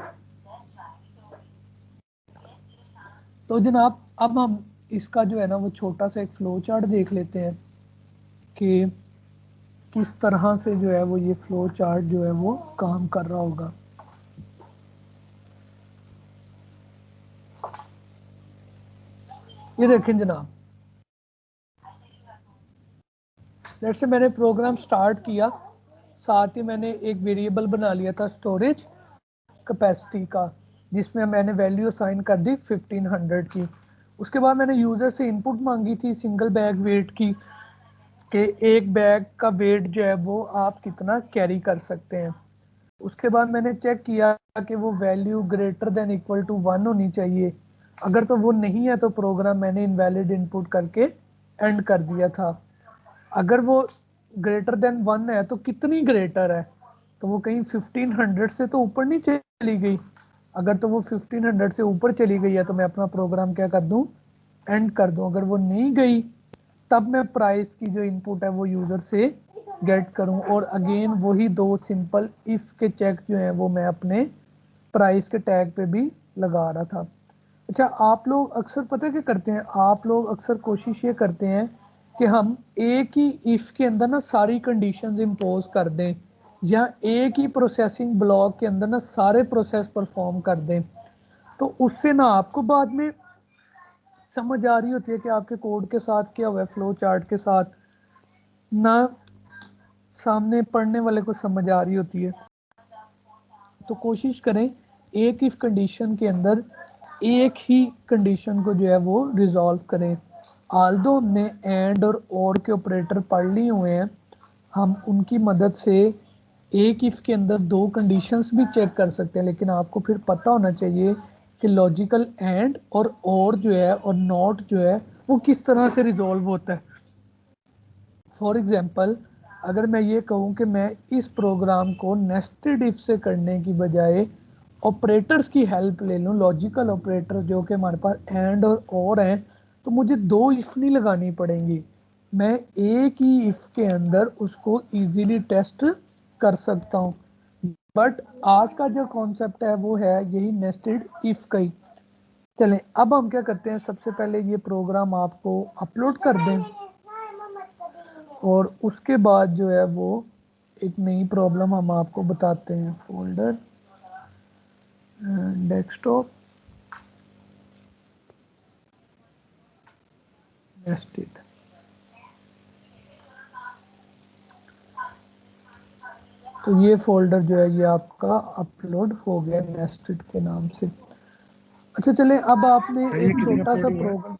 Speaker 1: तो जनाब अब हम इसका जो है ना वो छोटा सा एक फ्लो चार्ट देख लेते हैं कि किस तरह से जो है वो ये फ्लो चार्ट जो है वो काम कर रहा होगा। ये देखें जनाब, जैसे मैंने प्रोग्राम स्टार्ट किया, साथ ही मैंने एक वेरिएबल बना लिया था स्टोरेज कैपेसिटी का, जिसमें मैंने वैल्यू असाइन कर दी 1500 की। उसके बाद मैंने यूज़र से इनपुट मांगी थी सिंगल बैग वेट की, कि एक बैग का वेट जो है वो आप कितना कैरी कर सकते हैं। उसके बाद मैंने चेक किया कि वो value greater than equal to 1 होनी चाहिए। अगर तो वो नहीं है तो प्रोग्राम मैंने इनवैलिड इनपुट करके एंड कर दिया था। अगर वो ग्रेटर देन 1 है तो कितनी ग्रेटर है, तो वो कहीं 1500 से तो ऊपर नहीं चली गई। अगर तो वो 1500 से ऊपर चली गई है तो मैं अपना प्रोग्राम क्या कर दूं, एंड कर दूं। अगर वो नहीं गई तब मैं प्राइस की जो इनपुट है वो यूज़र से गेट करूं, और अगेन वही दो सिंपल इफ के चेक जो है वो मैं अपने प्राइस के टैग पे भी लगा रहा था। अच्छा, आप लोग अक्सर पता है क्या करते हैं, आप लोग अक्सर कोशिश ये करते हैं कि हम एक ही इफ के अंदर ना सारी कंडीशंस इम्पोज कर दें, या एक ही प्रोसेसिंग ब्लॉक के अंदर ना सारे प्रोसेस परफॉर्म कर दें। तो उससे ना आपको बाद में समझ आ रही होती है कि आपके कोड के साथ क्या हुआ है, फ्लो चार्ट के साथ ना सामने पढ़ने वाले को समझ आ रही होती है। तो कोशिश करें एक इफ कंडीशन के अंदर एक ही कंडीशन को जो है वो रिजॉल्व करें। आल्दो हमने एंड और के ऑपरेटर पढ़ लिए हुए हैं, हम उनकी मदद से एक इफ के अंदर दो कंडीशंस भी चेक कर सकते हैं, लेकिन आपको फिर पता होना चाहिए कि लॉजिकल एंड और जो है और नॉट जो है वो किस तरह से रिजॉल्व होता है। फॉर एग्जांपल, अगर मैं ये कहूँ कि मैं इस प्रोग्राम को नेस्टेड इफ से करने की बजाय ऑपरेटर्स की हेल्प ले लूँ, लॉजिकल ऑपरेटर जो कि हमारे पास एंड और हैं, तो मुझे दो इफ नहीं लगानी पड़ेंगी, मैं एक ही इफ के अंदर उसको इजीली टेस्ट कर सकता हूँ। बट आज का जो कॉन्सेप्ट है वो है यही नेस्टेड इफ का ही। चलें, अब हम क्या करते हैं, सबसे पहले ये प्रोग्राम आपको अपलोड कर दें, और उसके बाद जो है वो एक नई प्रॉब्लम हम आपको बताते हैं। Folder, desktop, nested. तो ये फोल्डर जो है ये आपका अपलोड हो गया नेस्टेड के नाम से। अच्छा चले, अब आपने
Speaker 9: सर ये
Speaker 1: एक
Speaker 9: किधर
Speaker 1: छोटा सा
Speaker 9: अपलोड हुआ है?
Speaker 1: प्रोग्राम,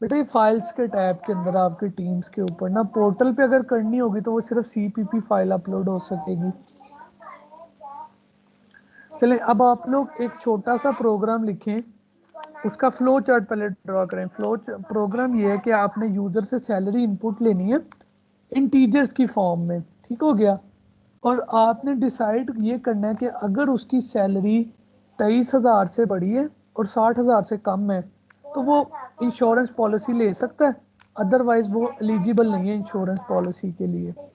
Speaker 1: बेटा ये फाइल्स के टैब के अंदर आपकी टीम्स के ऊपर ना पोर्टल पे अगर करनी होगी तो वो सिर्फ CPP फाइल अपलोड हो सकेगी। चले, अब आप लोग एक छोटा सा प्रोग्राम लिखें, उसका फ्लो चार्ट पहले ड्रॉ करें। प्रोग्राम ये है कि आपने यूजर से सैलरी इनपुट लेनी है इंटीजर्स की फॉर्म में, ठीक हो गया। और आपने डिसाइड ये करना है कि अगर उसकी सैलरी 23,000 से बड़ी है और 60,000 से कम है तो वो इंश्योरेंस पॉलिसी ले सकता है, अदरवाइज वो एलिजिबल नहीं है इंश्योरेंस पॉलिसी के लिए। तो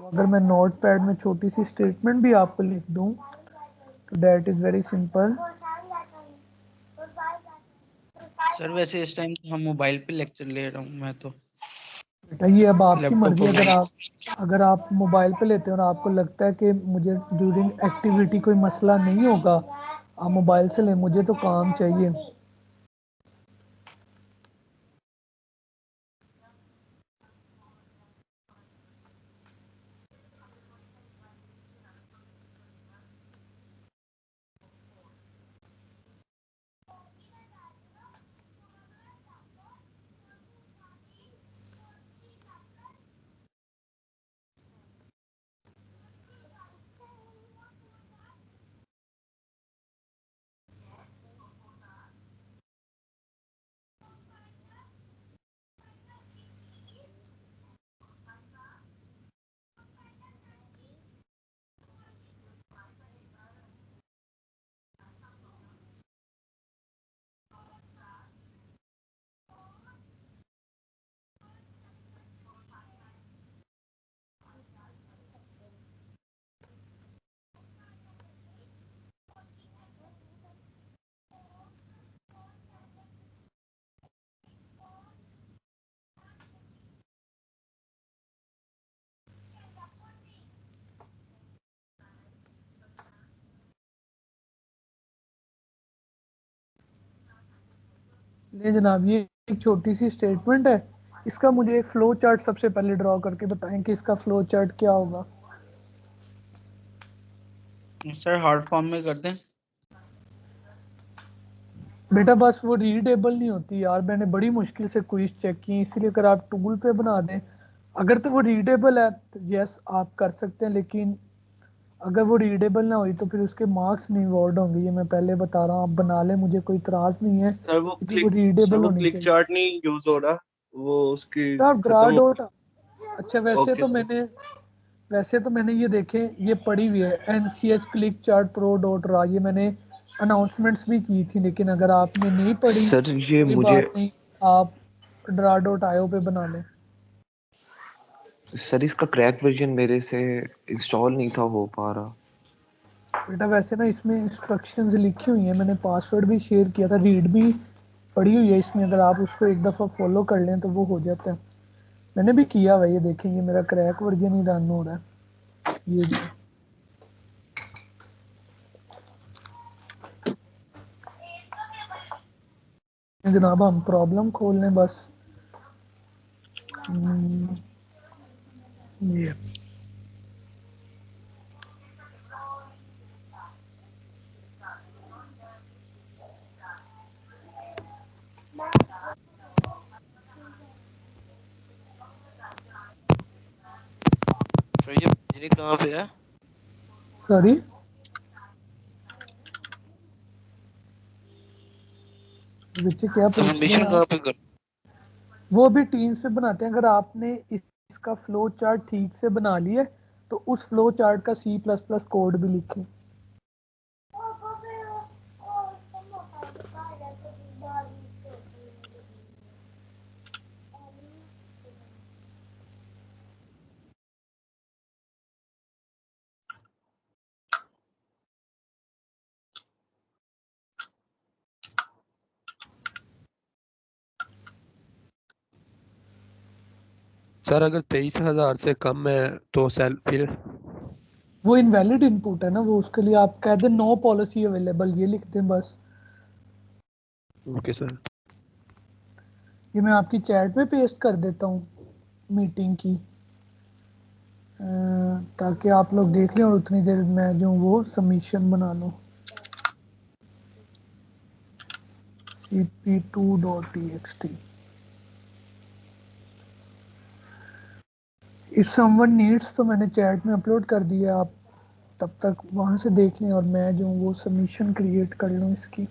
Speaker 1: अगर मैं नोट पैड में छोटी सी स्टेटमेंट भी आपको लिख दूं तो that is very simple.
Speaker 3: Sir वैसे इस टाइम हम मोबाइल पे लेक्चर ले रहा हूँ मैं तो।
Speaker 1: बेटा ये अब आपकी
Speaker 3: लैपटॉप
Speaker 1: मर्जी,
Speaker 3: पर
Speaker 1: अगर आप मोबाइल पे लेते हो और आपको लगता है कि मुझे ड्यूरिंग एक्टिविटी कोई मसला नहीं होगा, आप मोबाइल से लें, मुझे तो काम चाहिए। ले जनाब, ये एक छोटी सी स्टेटमेंट है, इसका मुझे एक फ्लो चार्ट सबसे पहले ड्रॉ करके बताएं कि इसका फ्लो चार्ट क्या होगा।
Speaker 3: सर हार्ड फॉर्म में कर दें।
Speaker 1: बेटा बस वो रीडेबल नहीं होती यार, मैंने बड़ी मुश्किल से क्विज चेक की, इसलिए अगर आप टूल पे बना दें, अगर तो वो रीडेबल है तो यस आप कर सकते हैं, लेकिन अगर वो रीडेबल ना हुई तो फिर उसके मार्क्स नहीं अवॉर्ड होंगे, ये मैं पहले बता रहा हूँ। आप बना लें, मुझे कोई इतराज नहीं है, लेकिन वो
Speaker 2: सर
Speaker 1: रीडेबल
Speaker 2: वो
Speaker 1: होनी
Speaker 2: क्लिक
Speaker 1: चाहिए।
Speaker 2: चार्ट नहीं यूज हो रहा, वो उसकी
Speaker 1: तो आप ग्रा
Speaker 2: खत्म हो।
Speaker 1: डॉट, अच्छा
Speaker 2: ओके सर।
Speaker 1: वैसे तो मैंने ये देखे, ये पढ़ी हुई है NCH click chart pro dot रा, ये मैंने अनाउंसमेंट्स भी की थी, लेकिन अगर आपने नहीं पढ़ी
Speaker 11: सर ये
Speaker 1: कोई
Speaker 11: मुझे,
Speaker 1: बात नहीं, आप ड्रा डॉट आयो पे बना लें।
Speaker 11: सर इसका क्रैक वर्जन मेरे से इंस्टॉल नहीं था हो पा रहा।
Speaker 1: बेटा वैसे ना इसमें इंस्ट्रक्शंस लिखी हुई हैं, मैंने पासवर्ड भी शेयर किया था, रीड भी पढ़ी हुई है इसमें, अगर आप उसको एक दफ़ा फॉलो कर लें तो वो हो जाता है। मैंने भी किया हुआ, ये देखें, ये मेरा क्रैक वर्जन ही रन हो रहा है, ये जो जनाब हम प्रॉब्लम खोल लें बस। ये
Speaker 12: सर ये भेजने कहाँ पे है?
Speaker 1: सॉरी, बच्चे क्या पूछ रहे हैं
Speaker 12: सबमिशन कहाँ
Speaker 1: आप?
Speaker 12: पे कर?
Speaker 1: वो भी टीम से बनाते हैं, अगर आपने इसका फ्लो चार्ट ठीक से बना लिया तो उस फ्लो चार्ट का C++ कोड भी लिखें।
Speaker 6: सर अगर 23,000 से कम है तो सेल फिर?
Speaker 1: वो इनवैलिड इनपुट है ना, वो उसके लिए आप कह दें नो पॉलिसी अवेलेबल, ये लिख दें बस।
Speaker 6: Okay sir.
Speaker 1: ये मैं आपकी चैट में पेस्ट कर देता हूँ मीटिंग की। ताकि आप लोग देख लें और उतनी देर मैं जो वो सबमिशन बना लूँ। cp2.txt इस समवन नीड्स तो मैंने चैट में अपलोड कर दिया, आप तब तक वहाँ से देख लें और मैं जो वो सबमिशन क्रिएट कर लूँ इसकी।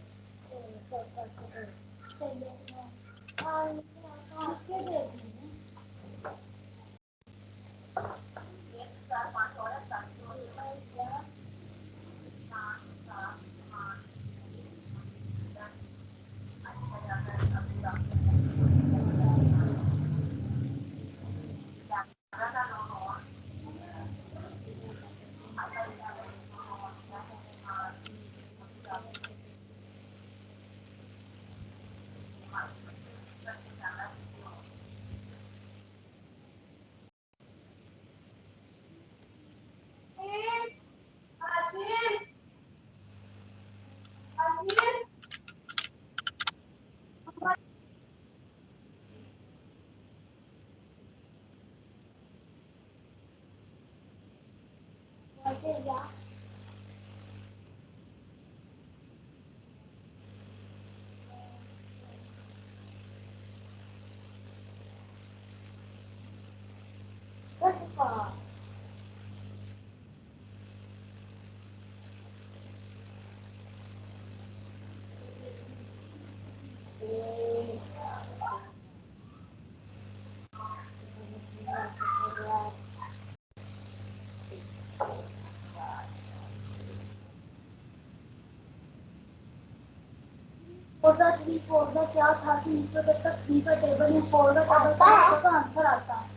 Speaker 14: फोर का थ्री फोर का क्या था कि नीचे तक का थ्री का टेबल में फोर का टेबल का आंसर आता है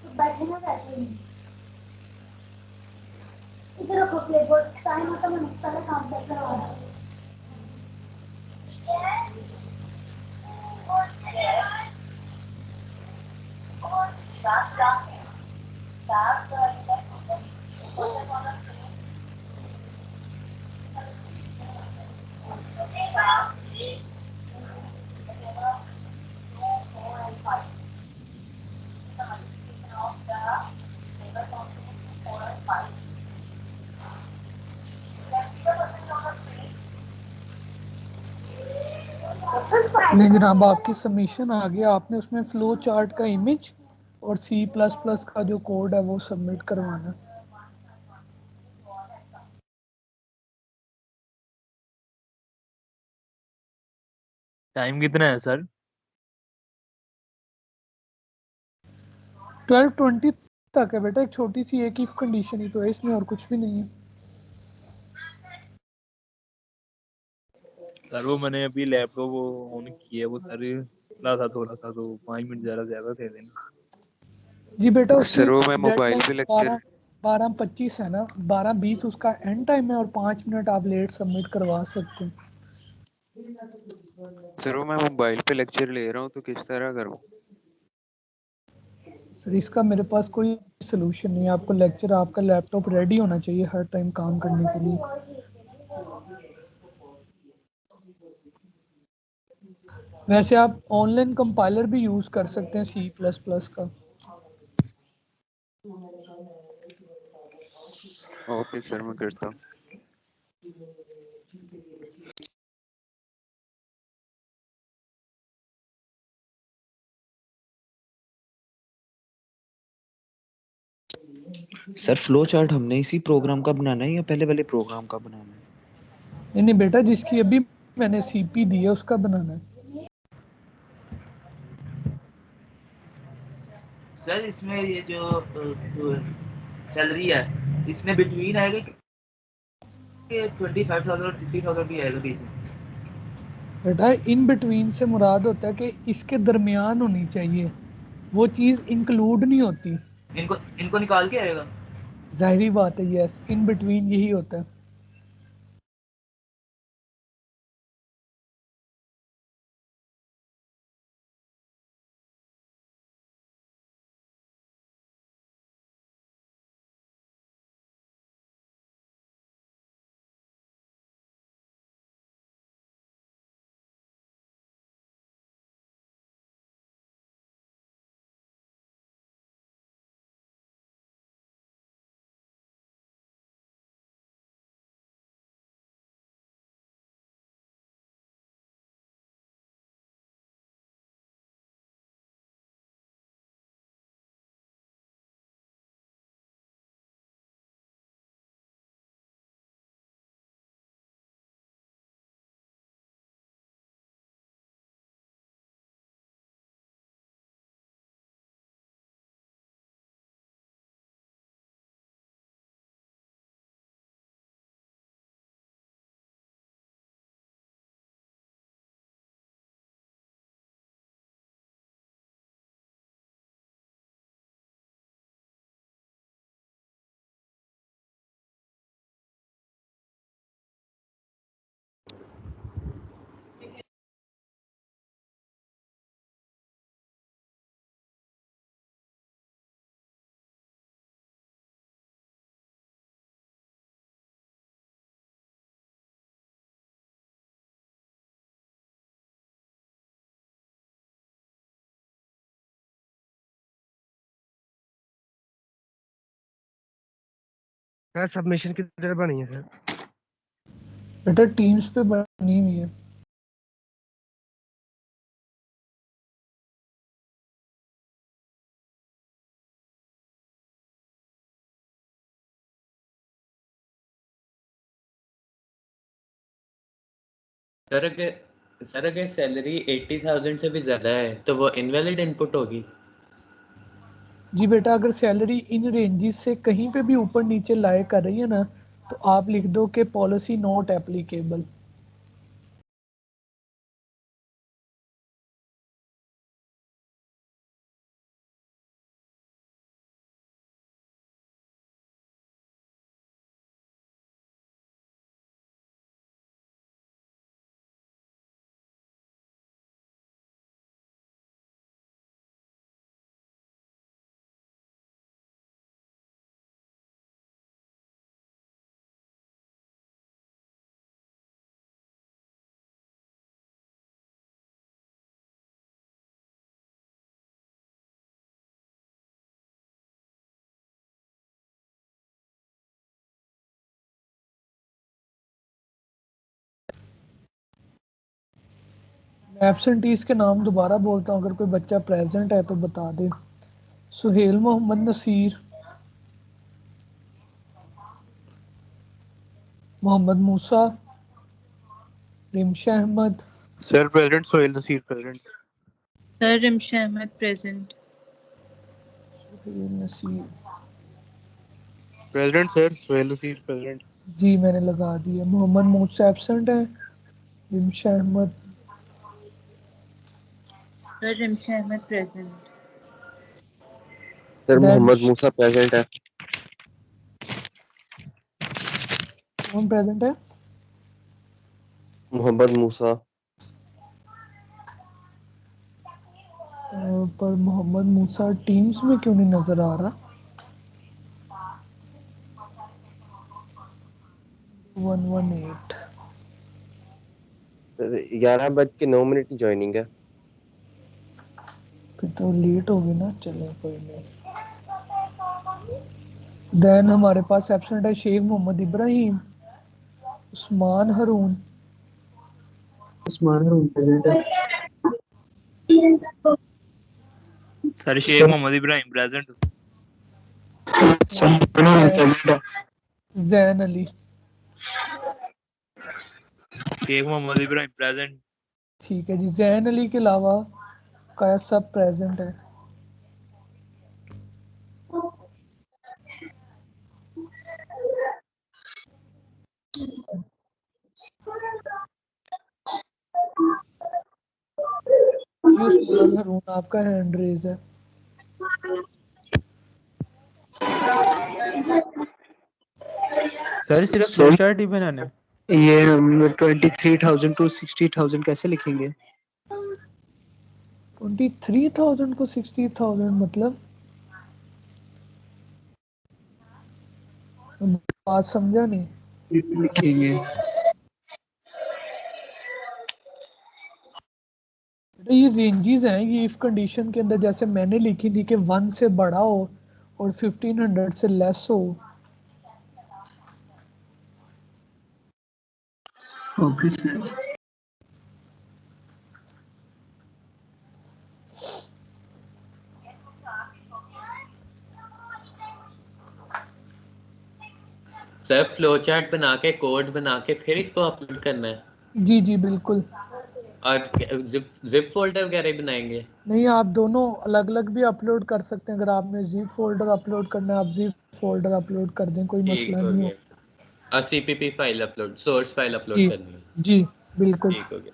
Speaker 14: तो बैठे ना बैठे नहीं इधर रखो क्लिपबोर्ड टाइम आता मैं पहले काम चेक करवा रहा हूँ।
Speaker 1: नहीं जनाब, आपकी सबमिशन आ गया, आपने उसमें फ्लो चार्ट का इमेज और C++ का जो कोड है वो सबमिट करवाना।
Speaker 10: टाइम कितना है सर?
Speaker 1: 12:20 तक है बेटा, एक छोटी सी एक इफ कंडीशन ही तो है इसमें और कुछ भी नहीं है।
Speaker 10: सर वो मैंने अभी लैपटॉप वो ऑन किया, वो सर खुला था थोड़ा सा, तो 5 मिनट ज़्यादा दे देना।
Speaker 1: जी बेटा, उसकी
Speaker 4: सर वो मैं मोबाइल पे
Speaker 1: डेडलाइन
Speaker 4: लेक्चर
Speaker 1: 12:25 है ना, 12:20 उसका एंड टाइम है और 5 मिनट आप लेट सबमिट करवा सकते हैं।
Speaker 4: सर वो मैं मोबाइल पे लेक्चर ले रहा हूँ तो किस तरह करूँ?
Speaker 1: सर इसका मेरे पास कोई सोल्यूशन नहीं है, आपको लेक्चर आपका लैपटॉप रेडी होना चाहिए हर टाइम काम करने के लिए। वैसे आप ऑनलाइन कंपाइलर भी यूज़ कर सकते हैं C++ का।
Speaker 4: ओके सर, मैं करता हूँ।
Speaker 11: सर फ्लो चार्ट हमने इसी प्रोग्राम का बनाना है या पहले वाले प्रोग्राम का बनाना है?
Speaker 1: नहीं बेटा, जिसकी अभी मैंने CP दी है उसका बनाना है।
Speaker 8: सर इसमें ये जो सैलरी है इसमें बिटवीन आएगा कि 25,000 और 50,000 भी आएगा बीच में?
Speaker 1: बेटा इन बिटवीन से मुराद होता है कि इसके दरमियान होनी चाहिए, वो चीज़ इंक्लूड नहीं होती।
Speaker 8: इनको इनको निकाल के आएगा?
Speaker 1: जाहिरी बात है, यस, इन बिटवीन यही होता है।
Speaker 9: सर सबमिशन किधर बनी है सर?
Speaker 1: बेटा टीम्स पे बनी हुई है।
Speaker 15: सर अगर सैलरी 80,000 से भी ज़्यादा है तो वो इनवैलिड इनपुट होगी।
Speaker 1: जी बेटा, अगर सैलरी इन रेंजेस से कहीं पे भी ऊपर नीचे लाए कर रही है ना, तो आप लिख दो कि पॉलिसी नॉट एप्लीकेबल। एब्सेंटीज के नाम दोबारा बोलता हूँ, अगर कोई बच्चा प्रेजेंट है तो बता दे। Suhail Mohammad Naseer, Mohammad Musa, Rimsha Ahmed,
Speaker 16: sir present. Sohail Naseer present.
Speaker 17: Sir Rimsha Ahmed present.
Speaker 1: Suhail Naseer
Speaker 16: present sir. Sohail Naseer present.
Speaker 1: जी मैंने लगा दिया। मोहम्मद मूसा एब्सेंट है। Rimsha Ahmed,
Speaker 17: sir Rimsha Ahmed present.
Speaker 18: Sir
Speaker 1: then
Speaker 18: Mohammad Musa present है।
Speaker 1: कौन प्रेजेंट है?
Speaker 18: मोहम्मद मूसा।
Speaker 1: पर मोहम्मद मूसा टीम्स में क्यों नहीं नजर आ रहा? 118।
Speaker 18: सर 11:09 की ज्वाइनिंग है।
Speaker 1: फिर तो लेट हो गई ना, चले कोई नहीं। देन हमारे पास एब्सेंट है शेख मोहम्मद इब्राहिम, उस्मान हारून,
Speaker 19: उस्मान हारून प्रेजेंट है।
Speaker 10: Sir Sheikh Mohammad Ibrahim present.
Speaker 1: Zain Ali.
Speaker 10: Sheikh Mohammad Ibrahim present.
Speaker 1: ठीक है जी, जैन अली के अलावा का सब प्रेजेंट है। जी उस्मान हारून आपका हैंड रेज है।
Speaker 10: सर सिर्फ फ्लो चार्ट ही बनाने।
Speaker 19: ये हम 23,000 to 60,000 कैसे लिखेंगे?
Speaker 1: 23,000 को 60,000 मतलब बात समझा नहीं।
Speaker 19: कैसे लिखेंगे?
Speaker 1: ये रेंजेस हैं, ये इफ कंडीशन के अंदर जैसे मैंने लिखी थी कि 1 से बड़ा हो और 1500 से लेस हो।
Speaker 19: Okay sir.
Speaker 15: Sir flow chart बना के कोड बना के फिर इसको अपलोड करना है।
Speaker 1: जी जी बिल्कुल।
Speaker 15: और जिप फोल्डर वगैरह बनाएंगे?
Speaker 1: नहीं, आप दोनों अलग अलग भी अपलोड कर सकते हैं। अगर आपने जिप फोल्डर अपलोड करना है, आप जिप फोल्डर अपलोड कर दें, कोई
Speaker 15: ठीक
Speaker 1: मसला
Speaker 15: हो
Speaker 1: नहीं हो।
Speaker 15: गया। और CPP file upload, source file upload
Speaker 1: जी
Speaker 15: करनी है।
Speaker 1: जी बिल्कुल।
Speaker 15: ठीक हो गया।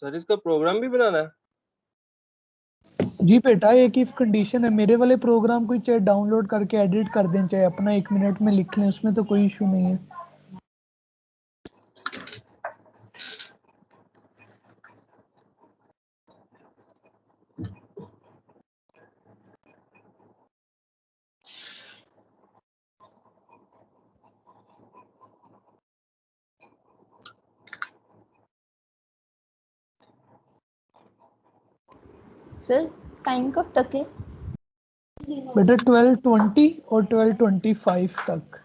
Speaker 2: सर इसका प्रोग्राम भी बनाना है?
Speaker 1: जी बेटा, एक इफ कंडीशन है, मेरे वाले प्रोग्राम को चाहे डाउनलोड करके एडिट कर दें, चाहे अपना 1 मिनट में लिख लें, उसमें तो कोई इशू नहीं है।
Speaker 20: सर टाइम कब तक है?
Speaker 1: बेटा 12:20 और 12:25 तक।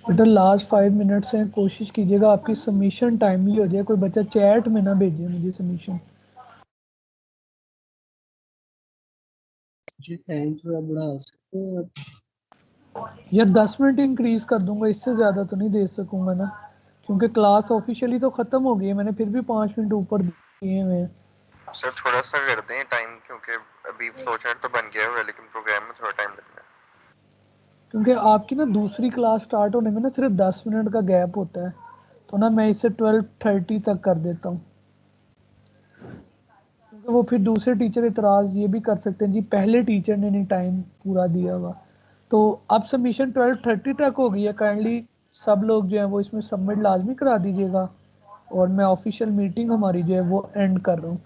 Speaker 1: बेटा लास्ट 5 मिनट्स हैं, कोशिश कीजिएगा आपकी सबमिशन टाइमली हो जाए। कोई बच्चा चैट में ना भेजे मुझे सबमिशन।
Speaker 19: जी टाइम थोड़ा बढ़ा सकते हैं आप?
Speaker 1: यार 10 मिनट इंक्रीज कर दूंगा, इससे ज़्यादा तो नहीं दे सकूंगा ना, क्योंकि क्लास ऑफिशियली तो ख़त्म हो गई है, मैंने फिर भी 5 मिनट ऊपर दिए हुए हैं।
Speaker 21: सर थोड़ा सा कर दें टाइम, क्योंकि अभी फ्लो चार्ट तो बन गया हुआ है लेकिन प्रोग्राम में थोड़ा टाइम लगना है।
Speaker 1: क्योंकि आपकी ना दूसरी क्लास स्टार्ट होने में ना सिर्फ 10 मिनट का गैप होता है, तो ना मैं इसे 12:30 तक कर देता हूँ, क्योंकि वो फिर दूसरे टीचर इतराज़ ये भी कर सकते हैं जी पहले टीचर ने नहीं टाइम पूरा दिया हुआ। तो अब सबमिशन 12:30 तक हो गई है। काइंडली सब लोग जो है वो इसमें सबमिट लाजमी करा दीजिएगा, और मैं ऑफिशियल मीटिंग हमारी जो है वो एंड कर रहा हूँ।